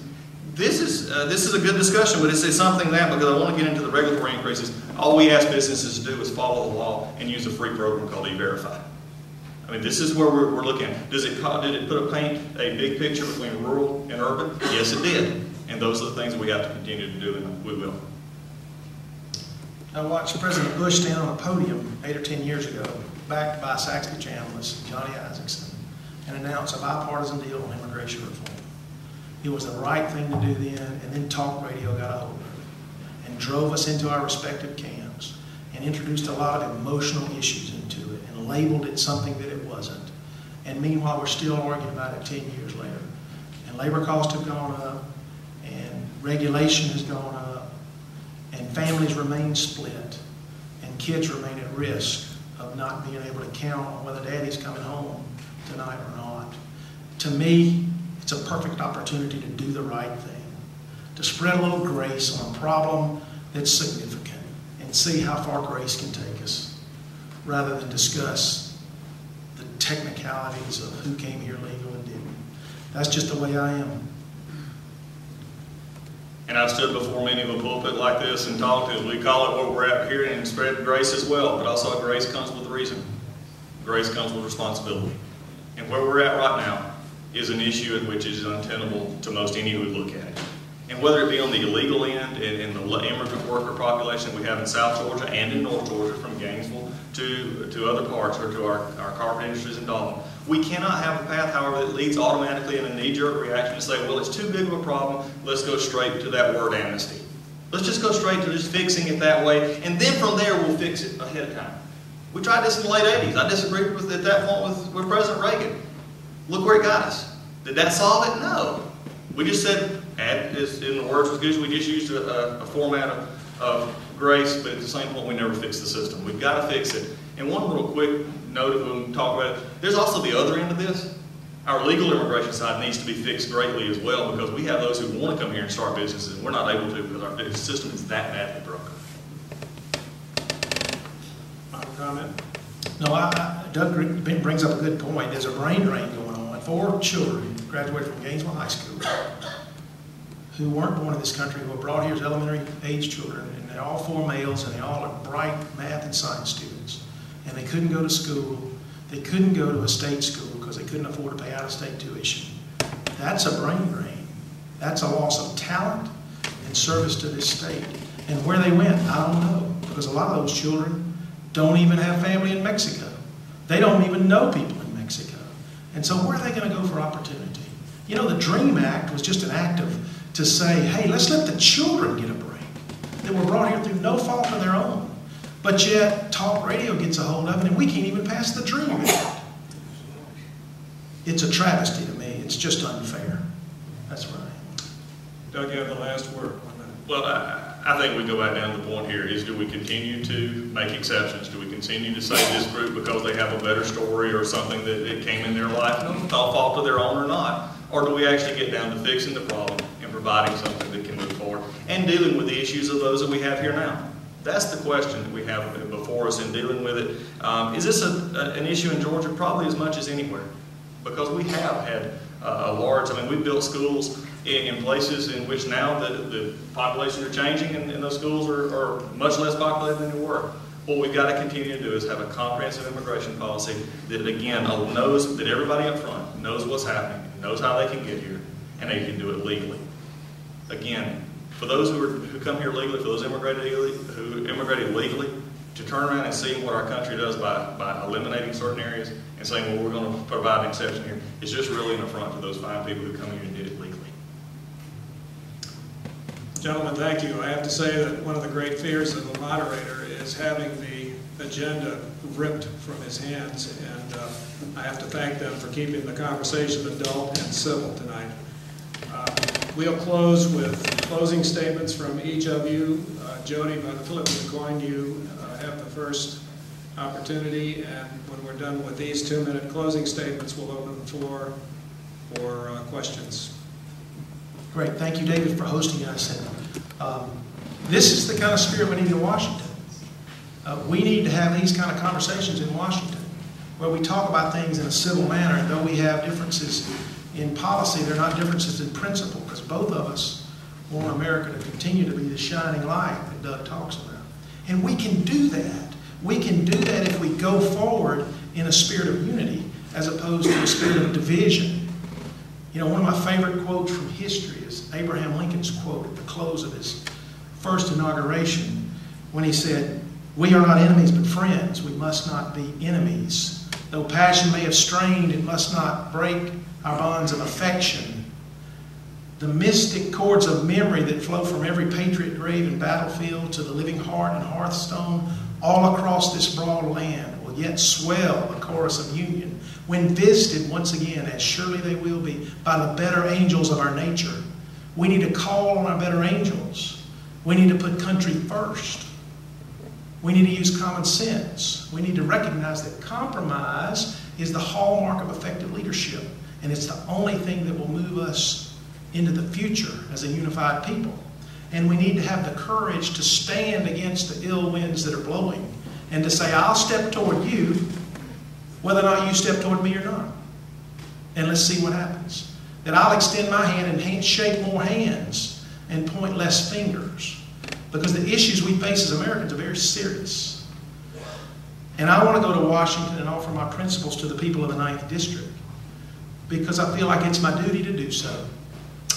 This is a good discussion, but it's something that, because I want to get into the regulatory increases, all we ask businesses to do is follow the law and use a free program called E-Verify. I mean, this is where we're looking at. Did it paint a big picture between rural and urban? Yes, it did. And those are the things that we have to continue to do, and we will. I watched President Bush stand on a podium 8 or 10 years ago, backed by Saxby Chambliss, Johnny Isakson, and announce a bipartisan deal on immigration reform. It was the right thing to do then, and then talk radio got a hold of it and drove us into our respective camps and introduced a lot of emotional issues into it and labeled it something that it wasn't. And meanwhile, we're still arguing about it 10 years later. And and labor costs have gone up, and regulation has gone up, and families remain split, and kids remain at risk of not being able to count on whether daddy's coming home tonight or not. To me, it's a perfect opportunity to do the right thing, to spread a little grace on a problem that's significant and see how far grace can take us, rather than discuss the technicalities of who came here legal and didn't. That's just the way I am. And I've stood before many of a pulpit like this and talked to, we call it what we're at here, and spread grace as well, but also grace comes with reason. Grace comes with responsibility. And where we're at right now is an issue in which is untenable to most any who would look at it. And whether it be on the illegal end and the immigrant worker population we have in South Georgia and in North Georgia, from Gainesville to other parts, or to our carpet industries in Dalton, we cannot have a path, however, that leads automatically in a knee-jerk reaction to say, well, it's too big of a problem, let's go straight to that word amnesty. Let's just go straight to just fixing it that way, and then from there we'll fix it ahead of time. We tried this in the late 80s. I disagreed with, at that point, with President Reagan. Look where it got us. Did that solve it? No. We just said, in the words of Goose, we just used a format of grace, but at the same point we never fixed the system. We've got to fix it. And one real quick note when we talk about it, there's also the other end of this. Our legal immigration side needs to be fixed greatly as well, because we have those who want to come here and start businesses, and we're not able to because our system is that badly broken. Final comment? No, Doug brings up a good point. There's a brain drain going on. 4 children graduated from Gainesville High School who weren't born in this country, who were brought here as elementary age children, and they're all 4 males, and they all are bright math and science students. And they couldn't go to school. They couldn't go to a state school because they couldn't afford to pay out-of-state tuition. That's a brain drain. That's a loss of talent and service to this state. And where they went, I don't know, because a lot of those children don't even have family in Mexico. They don't even know people in Mexico. And so where are they going to go for opportunity? You know, the DREAM Act was just an act to say, hey, let's let the children get a break. They were brought here through no fault of their own. But yet, talk radio gets a hold of it, and we can't even pass the DREAM Act. It's a travesty to me. It's just unfair. That's right. Doug, you have the last word. Well, I think we go back down to the point here is, do we continue to make exceptions? Do we continue to say this group because they have a better story or something that came in their life, no fault of their own or not? Or do we actually get down to fixing the problem and providing something that can move forward and dealing with the issues of those that we have here now? That's the question that we have before us in dealing with it. Is this an issue in Georgia? Probably as much as anywhere, because we have had a large, we've built schools in places in which now the populations are changing, and those schools are much less populated than they were. What we've got to continue to do is have a comprehensive immigration policy that, again, knows that everybody up front knows what's happening, knows how they can get here, and they can do it legally. Again, for those who come here legally, for those who immigrated legally, to turn around and see what our country does by eliminating certain areas and saying, well, we're going to provide an exception here, it's just really an affront to those fine people who come here and did it legally. Gentlemen, thank you. I have to say that one of the great fears of a moderator is having the agenda ripped from his hands, and I have to thank them for keeping the conversation adult and civil tonight. We'll close with closing statements from each of you. Jody, by the flip of the coin, you have the first opportunity, and when we're done with these 2-minute closing statements, we'll open the floor for questions. Great. Thank you, David, for hosting us. This is the kind of spirit we need in Washington. We need to have these kind of conversations in Washington, where we talk about things in a civil manner, and though we have differences in policy, they're not differences in principle, because both of us want America to continue to be the shining light that Doug talks about. And we can do that. We can do that if we go forward in a spirit of unity as opposed to a spirit of division. You know, one of my favorite quotes from history is Abraham Lincoln's quote at the close of his first inauguration, when he said, "We are not enemies but friends. We must not be enemies. Though passion may have strained, it must not break our bonds of affection. The mystic chords of memory that flow from every patriot grave and battlefield to the living heart and hearthstone all across this broad land will will yet swell the chorus of union when visited once again, as surely they will be, by the better angels of our nature. We need to call on our better angels. We need to put country first. We need to use common sense. We need to recognize that compromise is the hallmark of effective leadership, and it's the only thing that will move us into the future as a unified people. And we need to have the courage to stand against the ill winds that are blowing and to say, I'll step toward you, whether or not you step toward me or not. And let's see what happens. That I'll extend my hand and shake more hands and point less fingers. Because the issues we face as Americans are very serious. And I want to go to Washington and offer my principles to the people of the 9th District, because I feel like it's my duty to do so.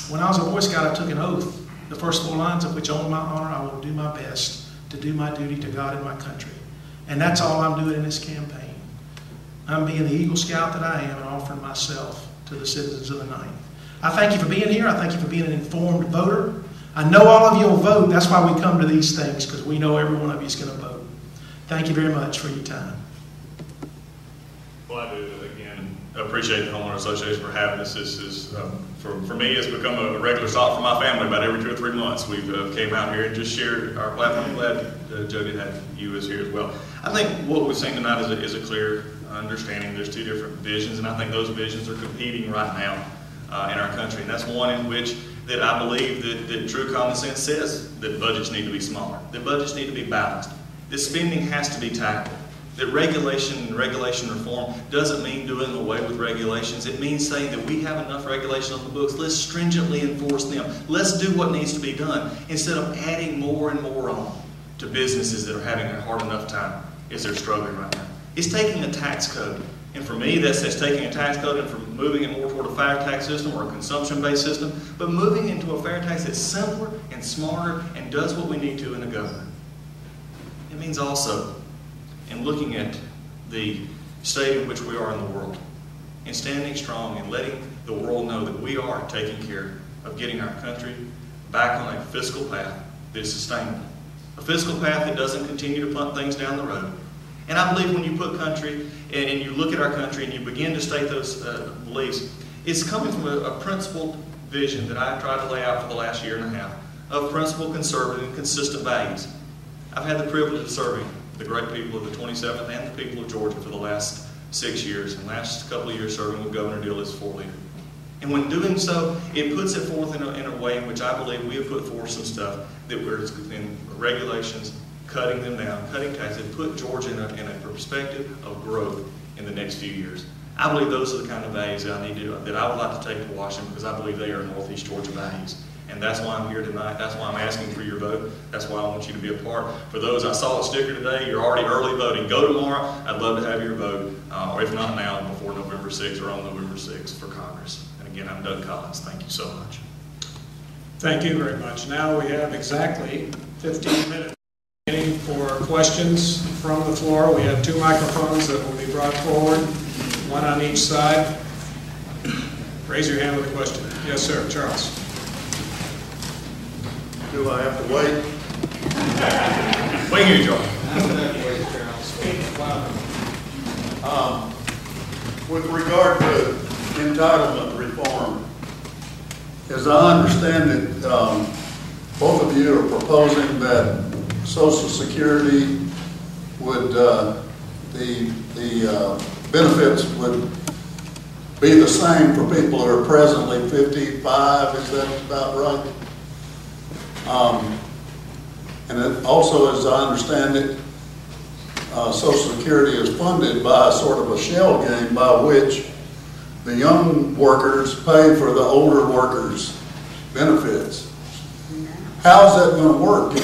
When I was a Boy Scout, I took an oath, the first 4 lines of which, on my honor, I will do my best to do my duty to God and my country. And that's all I'm doing in this campaign. I'm being the Eagle Scout that I am and offering myself to the citizens of the 9th. I thank you for being here. I thank you for being an informed voter. I know all of you will vote. That's why we come to these things, because we know every one of you is going to vote. Thank you very much for your time. Well, I do, again, appreciate the Homeowner Association for having us. This is, for me, it's become a regular stop for my family. About every 2 or 3 months, we've came out here and just shared our platform. I'm glad Jody had you as here as well. I think what we've seen tonight is a clear understanding. There's 2 different visions, and I think those visions are competing right now in our country. And that's one in which that I believe that true common sense says that budgets need to be smaller, that budgets need to be balanced, that spending has to be tackled, that regulation and regulation reform doesn't mean doing away with regulations. It means saying that we have enough regulation on the books. Let's stringently enforce them. Let's do what needs to be done instead of adding more and more on to businesses that are having a hard enough time as they're struggling right now. It's taking a tax code. And for me, that's taking a tax code and from moving it more toward a fair tax system or a consumption-based system, but moving into a fair tax that's simpler and smarter and does what we need to in the government. It means also in looking at the state in which we are in the world and standing strong and letting the world know that we are taking care of getting our country back on a fiscal path that is sustainable. A fiscal path that doesn't continue to punt things down the road. And I believe when you put country and you look at our country and you begin to state those beliefs, it's coming from a principled vision that I've tried to lay out for the last year and a half of principled, conservative, and consistent values. I've had the privilege of serving the great people of the 27th and the people of Georgia for the last 6 years, and last couple of years serving with Governor Dill as floor leader. And when doing so, it puts it forth in a way in which I believe we have put forth some stuff that we're in regulations, cutting them down, cutting taxes, put Georgia in a perspective of growth in the next few years. I believe those are the kind of values that I would like to take to Washington, because I believe they are Northeast Georgia values. And that's why I'm here tonight. That's why I'm asking for your vote. That's why I want you to be a part. For those, I saw a sticker today, you're already early voting. Go tomorrow. I'd love to have your vote, or if not now, before November 6th or on November 6th for Congress. And again, I'm Doug Collins. Thank you so much. Thank you very much. Now we have exactly 15 minutes for questions from the floor. We have 2 microphones that will be brought forward, 1 on each side. Raise your hand with a question. Yes, sir. Charles. Do I have to wait? Wait here, Charles. With regard to entitlement reform, as I understand it, both of you are proposing that Social Security would, the benefits would be the same for people who are presently 55, is that about right? And it also, as I understand it, Social Security is funded by sort of a shell game by which the young workers pay for the older workers' benefits. How's that going to work?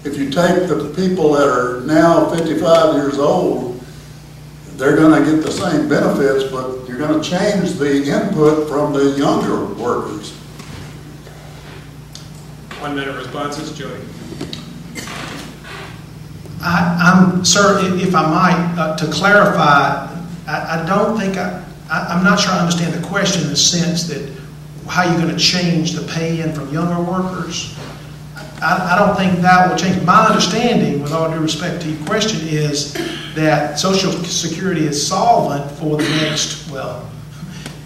If you take the people that are now 55 years old, they're going to get the same benefits, but you're going to change the input from the younger workers. 1 minute responses, Jody. Sir, if I might, to clarify, I don't think I'm not sure I understand the question in the sense that how you're going to change the pay-in from younger workers. I don't think that will change. My understanding, with all due respect to your question, is that Social Security is solvent for the next, well,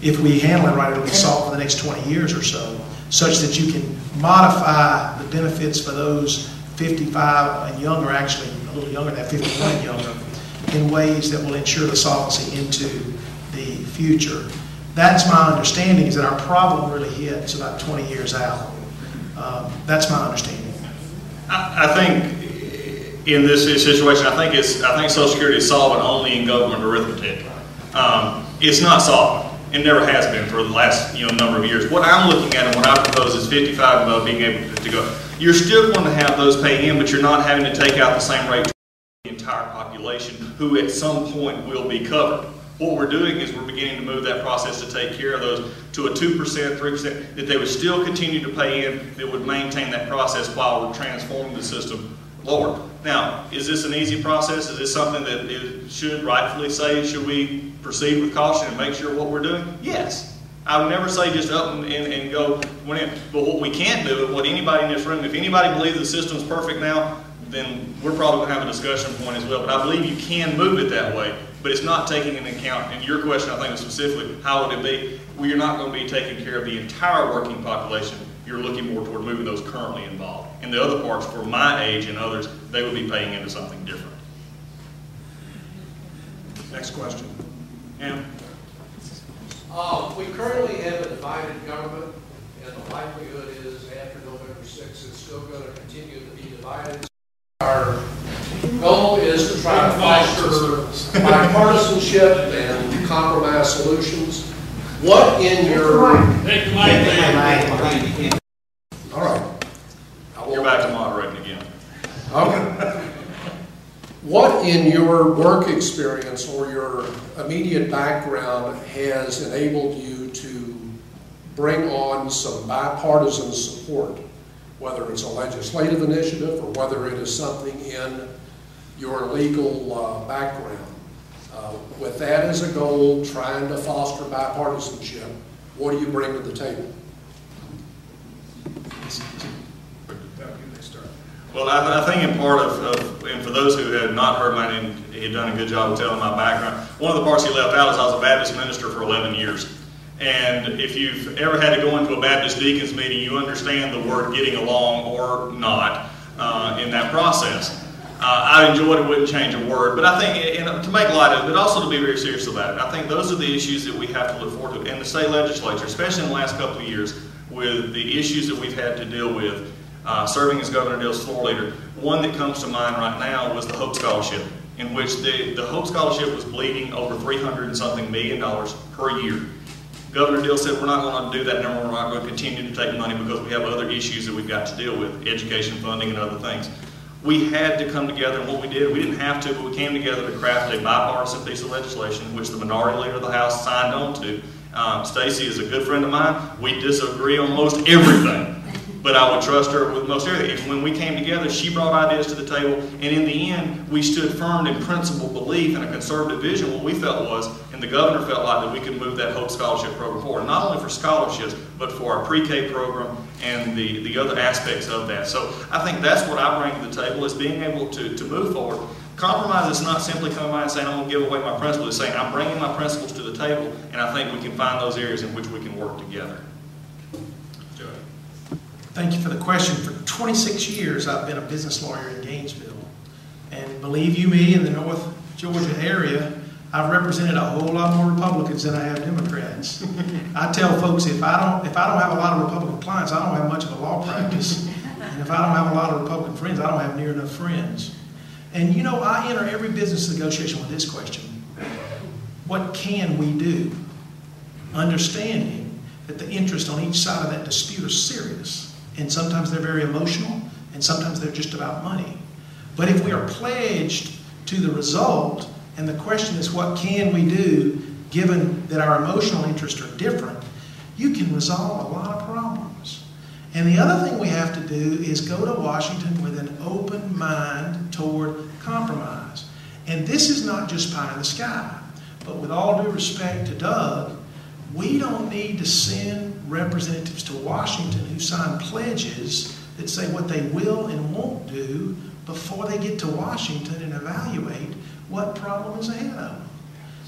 if we handle it right, it'll be solvent for the next 20 years or so, such that you can modify the benefits for those 55 and younger, actually a little younger than 51 and younger, in ways that will ensure the solvency into the future. That's my understanding, is that our problem really hits about 20 years out. That's my understanding. I think in this situation, I think Social Security is solvent only in government arithmetic. It's not solvent. It never has been for the last number of years. What I'm looking at and what I propose is 55 and above being able to go. You're still going to have those pay in, but you're not having to take out the same rate to the entire population, who at some point will be covered. What we're doing is we're beginning to move that process to take care of those to a 2%, 3%, that they would still continue to pay in, that would maintain that process while we're transforming the system lower. Now, is this an easy process? Is this something that it should rightfully say, should we proceed with caution and make sure what we're doing? Yes. I would never say just up and go. But what we can't do, what anybody in this room, if anybody believes the system's perfect now, then we're probably going to have a discussion point as well. But I believe you can move it that way. But it's not taking into account, and your question I think was specifically, how would it be? Well, you're not going to be taking care of the entire working population. You're looking more toward moving those currently involved. And the other parts, for my age and others, they would be paying into something different. Next question. Ann? We currently have a divided government, and the likelihood is after November 6th, it's still going to continue to be divided. Our goal is to try to foster bipartisanship and compromise solutions. What in your... All right. You're back to moderating again. Okay. What in your work experience or your immediate background has enabled you to bring on some bipartisan support, whether it's a legislative initiative or whether it is something in your legal background? With that as a goal, trying to foster bipartisanship, what do you bring to the table? Well, I think in part of, and for those who have not heard my name, he had done a good job of telling my background. One of the parts he left out is I was a Baptist minister for 11 years. And if you've ever had to go into a Baptist deacons meeting, you understand the word getting along or not in that process. I enjoyed it, wouldn't change a word. But I think, to make light of it, but also to be very serious about it, I think those are the issues that we have to look forward to. And the state legislature, especially in the last couple of years, with the issues that we've had to deal with, serving as Governor Dill's floor leader, one that comes to mind right now was the Hope Scholarship, in which the Hope Scholarship was bleeding over $300-something million per year. Governor Dill said we're not going to do that anymore. We're not going to continue to take money because we have other issues that we've got to deal with, education funding and other things. We had to come together, and what we did, we didn't have to, but we came together to craft a bipartisan piece of legislation, which the minority leader of the House signed on to. Stacy is a good friend of mine. We disagree on most everything, but I would trust her with most everything. And when we came together, she brought ideas to the table, and in the end, we stood firm in principled belief and a conservative vision. What we felt was, and the governor felt like, that we could move that Hope Scholarship program forward, not only for scholarships, but for our pre-K program and the other aspects of that. So I think that's what I bring to the table, is being able to move forward. Compromise is not simply coming by and saying, I'm going to give away my principles. It's saying, I'm bringing my principles to the table, and I think we can find those areas in which we can work together. Jody. Thank you for the question. For 26 years, I've been a business lawyer in Gainesville. And believe you me, in the North Georgia area, I've represented a whole lot more Republicans than I have Democrats. I tell folks, if I don't have a lot of Republican clients, I don't have much of a law practice. And if I don't have a lot of Republican friends, I don't have near enough friends. And you know, I enter every business negotiation with this question: what can we do? Understanding that the interest on each side of that dispute are serious. And sometimes they're very emotional, and sometimes they're just about money. But if we are pledged to the result, and the question is, what can we do, given that our emotional interests are different, you can resolve a lot of problems. And the other thing we have to do is go to Washington with an open mind toward compromise. And this is not just pie in the sky, but with all due respect to Doug, we don't need to send representatives to Washington who sign pledges that say what they will and won't do before they get to Washington and evaluate what problem is ahead of them.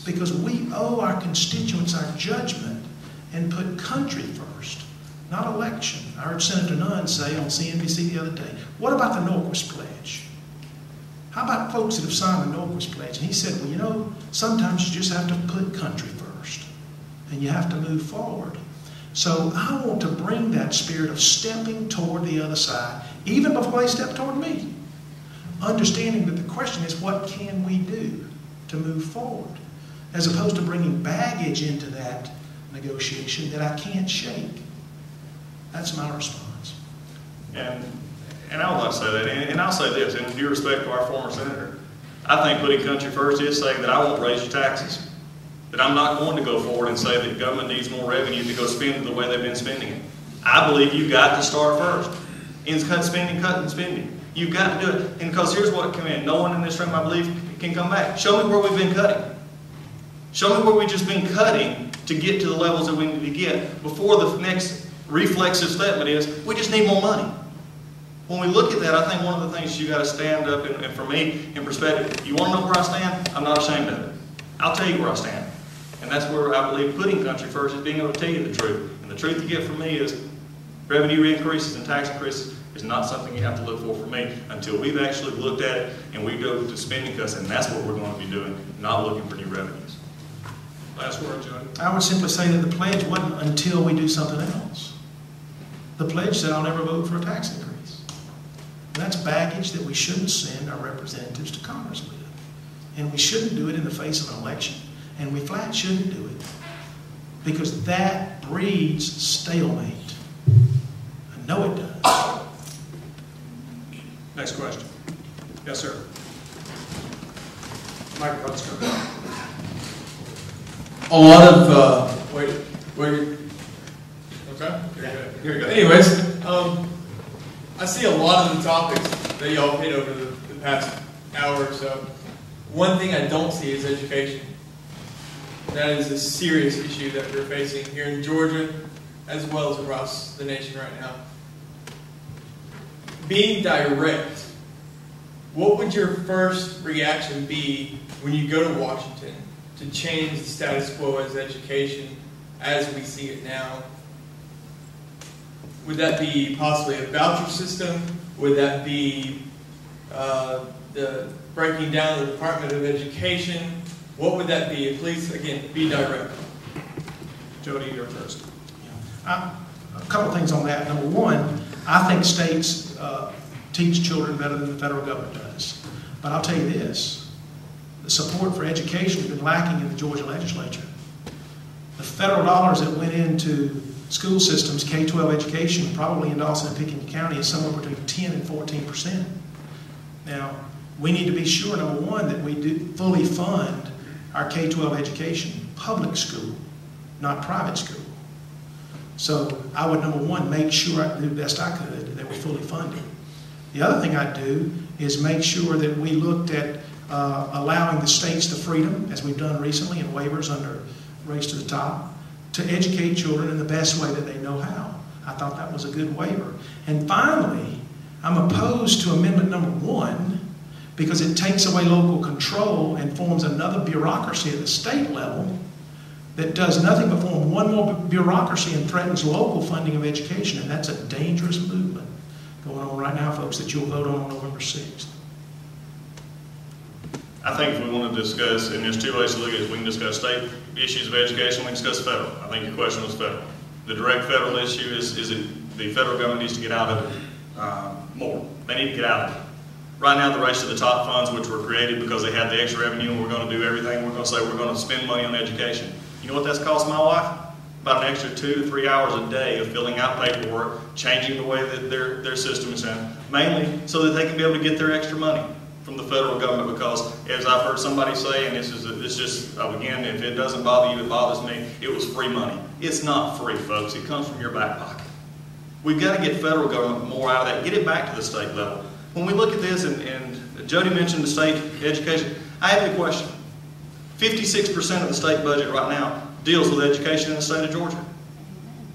Because we owe our constituents our judgment and put country first, not election. I heard Senator Nunn say on CNBC the other day, what about the Norquist Pledge? How about folks that have signed the Norquist Pledge? And he said, well, you know, sometimes you just have to put country first and you have to move forward. So I want to bring that spirit of stepping toward the other side, even before they step toward me. Understanding that the question is, what can we do to move forward? As opposed to bringing baggage into that negotiation that I can't shake. That's my response. And I would like to say that, and I'll say this, in due respect to our former senator, I think putting country first is saying that I won't raise your taxes, that I'm not going to go forward and say that government needs more revenue to go spend the way they've been spending it. I believe you've got to start first. In cutting spending. You've got to do it. And because here's what can no one in this room, I believe, can come back. Show me where we've been cutting. Show me where we've just been cutting to get to the levels that we need to get before the next reflexive statement is, we just need more money. When we look at that, I think one of the things you got to stand up, and for me, in perspective, you want to know where I stand? I'm not ashamed of it. I'll tell you where I stand. And that's where I believe putting country first is being able to tell you the truth. And the truth you get from me is revenue increases and tax increases is not something you have to look for me until we've actually looked at it and we go to spending cuts, and that's what we're going to be doing, not looking for new revenues. Last word, Jody. I would simply say that the pledge wasn't until we do something else. The pledge said I'll never vote for a tax increase. And that's baggage that we shouldn't send our representatives to Congress with. And we shouldn't do it in the face of an election. And we flat shouldn't do it. Because that breeds stalemate. I know it does. Next question. Yes, sir. Microphone's coming up. A lot of, wait. Okay. Here we go. Anyways, I see a lot of the topics that y'all hit over the past hour or so. One thing I don't see is education. That is a serious issue that we're facing here in Georgia, as well as across the nation right now. Being direct, what would your first reaction be when you go to Washington to change the status quo as education as we see it now? Would that be possibly a voucher system? Would that be the breaking down of the Department of Education? What would that be? Please, again, be direct. Jody, you're first. A couple things on that. Number one, I think states teach children better than the federal government does. But I'll tell you this, the support for education has been lacking in the Georgia legislature. The federal dollars that went into school systems, K-12 education, probably in Dawson and Pickens County, is somewhere between 10 and 14%. Now, we need to be sure, number one, that we do fully fund our K-12 education, public school, not private school. So I would, number one, make sure I do the best I could that we fully funded. The other thing I'd do is make sure that we looked at allowing the states the freedom, as we've done recently in waivers under Race to the Top, to educate children in the best way that they know how. I thought that was a good waiver. And finally, I'm opposed to amendment number 1 because it takes away local control and forms another bureaucracy at the state level that does nothing but form one more bureaucracy and threatens local funding of education. And that's a dangerous movement going on right now, folks, that you'll vote on November 6th. I think if we want to discuss, and there's two ways to look at it, we can discuss state issues of education, we can discuss federal. I think your question was federal. The direct federal issue is that the federal government needs to get out of it more. They need to get out of it. Right now, the Race to the Top funds, which were created because they had the extra revenue and we're going to do everything, we're going to say we're going to spend money on education. You know what that's cost my wife? About an extra 2 to 3 hours a day of filling out paperwork, changing the way that their system is done, mainly so that they can be able to get their extra money from the federal government, because as I've heard somebody say, and it's just, again, if it doesn't bother you, it bothers me, it was free money. It's not free, folks. It comes from your back pocket. We've got to get federal government more out of that, get it back to the state level. When we look at this, and Jody mentioned the state education, I have a question. 56% of the state budget right now deals with education in the state of Georgia.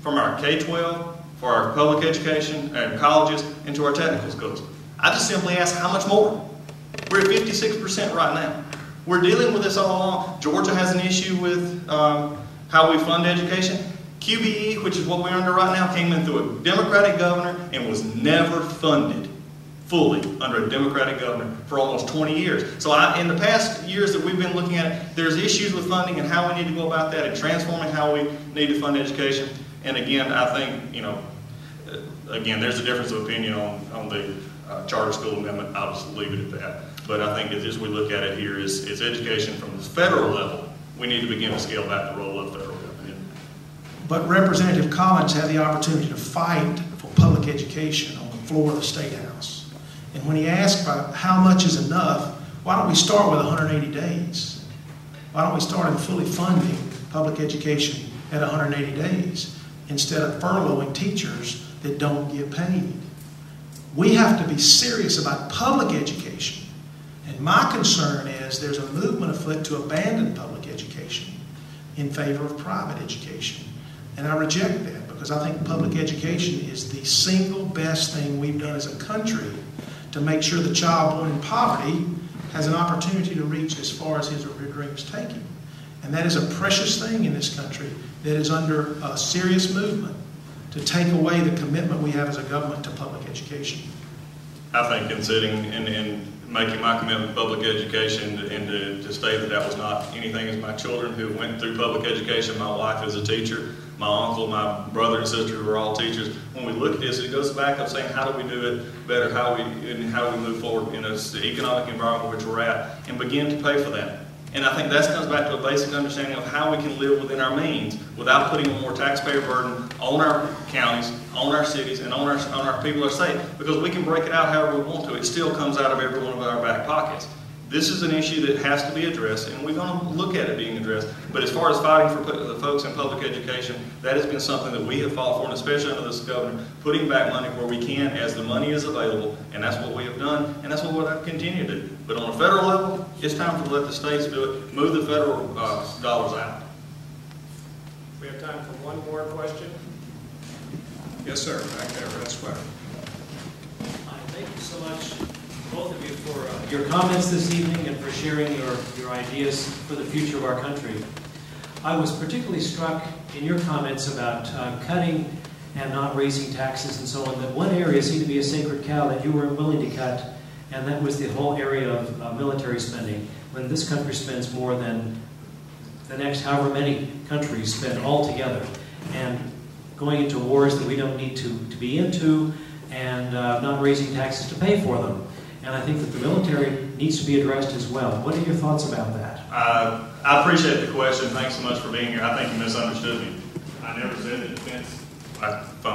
From our K-12, for our public education and colleges and to our technical schools. I just simply ask how much more? We're at 56% right now. We're dealing with this all along. Georgia has an issue with how we fund education. QBE, which is what we're under right now, came in through a Democratic governor and was never funded fully under a Democratic governor for almost 20 years. So in the past years that we've been looking at it, there's issues with funding and how we need to go about that and transforming how we need to fund education. And again, I think, you know, again, there's a difference of opinion on the charter school amendment. I'll just leave it at that. But I think as we look at it here is education from the federal level. We need to begin to scale back the role of federal government. But Representative Collins had the opportunity to fight for public education on the floor of the State House. And when he asked about how much is enough, why don't we start with 180 days? Why don't we start in fully funding public education at 180 days instead of furloughing teachers that don't get paid? We have to be serious about public education. And my concern is there's a movement afoot to abandon public education in favor of private education. And I reject that because I think public education is the single best thing we've done as a country to make sure the child born in poverty has an opportunity to reach as far as his or her dreams take him. And that is a precious thing in this country that is under a serious movement to take away the commitment we have as a government to public education. I think in sitting and making my commitment to public education and to state that that was not anything as my children who went through public education, my wife is a teacher, my uncle, my brother and sister were all teachers. When we look at this, it goes back of saying how do we do it better, how we move forward in the economic environment which we're at and begin to pay for that. And I think that comes back to a basic understanding of how we can live within our means without putting a more taxpayer burden on our counties, on our cities, and on our people are safe. Because we can break it out however we want to. It still comes out of every one of our back pockets. This is an issue that has to be addressed, and we're going to look at it being addressed. But as far as fighting for the folks in public education, that has been something that we have fought for, and especially under this governor, putting back money where we can as the money is available, and that's what we have done, and that's what we'll continue to do. But on a federal level, it's time to let the states do it, move the federal dollars out. We have time for one more question. Yes, sir, back there, red sweater. Thank you so much, both of you, for your comments this evening and for sharing your ideas for the future of our country. I was particularly struck in your comments about cutting and not raising taxes and so on, that one area seemed to be a sacred cow that you were willing to cut, and that was the whole area of military spending, when this country spends more than the next however many countries spend altogether, and going into wars that we don't need to be into, and not raising taxes to pay for them. And I think that the military needs to be addressed as well. What are your thoughts about that? I appreciate the question. Thanks so much for being here. I think you misunderstood me. I never said that defense.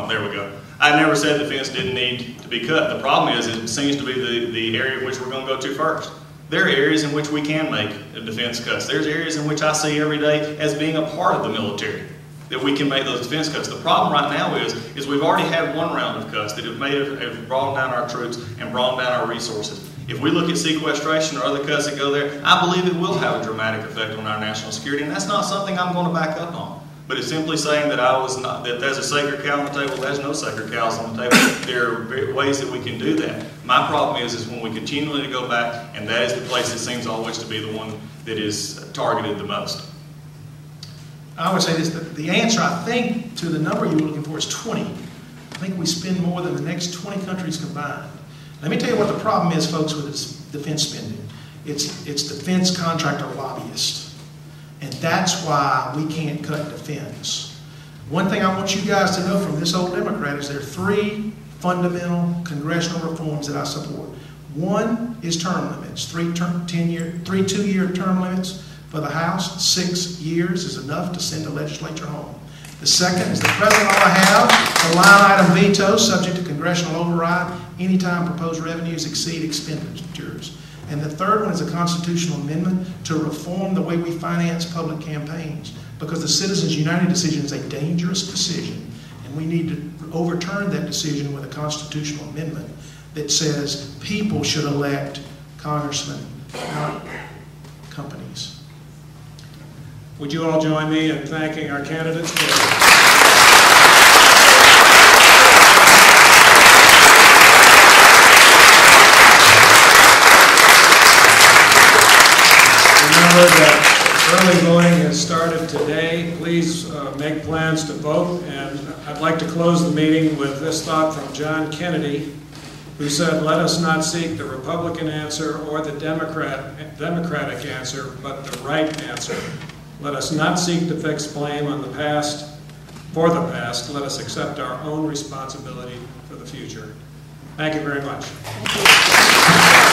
There we go. I never said defense didn't need to be cut. The problem is it seems to be the area in which we're going to go to first. There are areas in which we can make defense cuts. There's areas in which I see every day as being a part of the military that we can make those defense cuts. The problem right now is we've already had one round of cuts that have brought down our troops and brought down our resources. If we look at sequestration or other cuts that go there, I believe it will have a dramatic effect on our national security, and that's not something I'm going to back up on. But it's simply saying that that there's a sacred cow on the table. There's no sacred cows on the table. There are ways that we can do that. My problem is when we continually go back, and that is the place that seems always to be the one that is targeted the most. I would say this, the answer, I think, to the number you were looking for is 20. I think we spend more than the next 20 countries combined. Let me tell you what the problem is, folks, with defense spending. It's defense contractor lobbyists. And that's why we can't cut defense. One thing I want you guys to know from this old Democrat is there are 3 fundamental congressional reforms that I support. One is term limits, 3 two-year term limits for the House. 6 years is enough to send the legislature home. The second is the president ought to have a line item veto subject to congressional override anytime proposed revenues exceed expenditures. And the third one is a constitutional amendment to reform the way we finance public campaigns, because the Citizens United decision is a dangerous decision, and we need to overturn that decision with a constitutional amendment that says people should elect congressmen, not companies. Would you all join me in thanking our candidates? remember that early voting has started today. Please make plans to vote. And I'd like to close the meeting with this thought from John Kennedy, who said, "Let us not seek the Republican answer or the Democratic answer, but the right answer. Let us not seek to fix blame on the past, for the past. Let us accept our own responsibility for the future." Thank you very much. Thank you.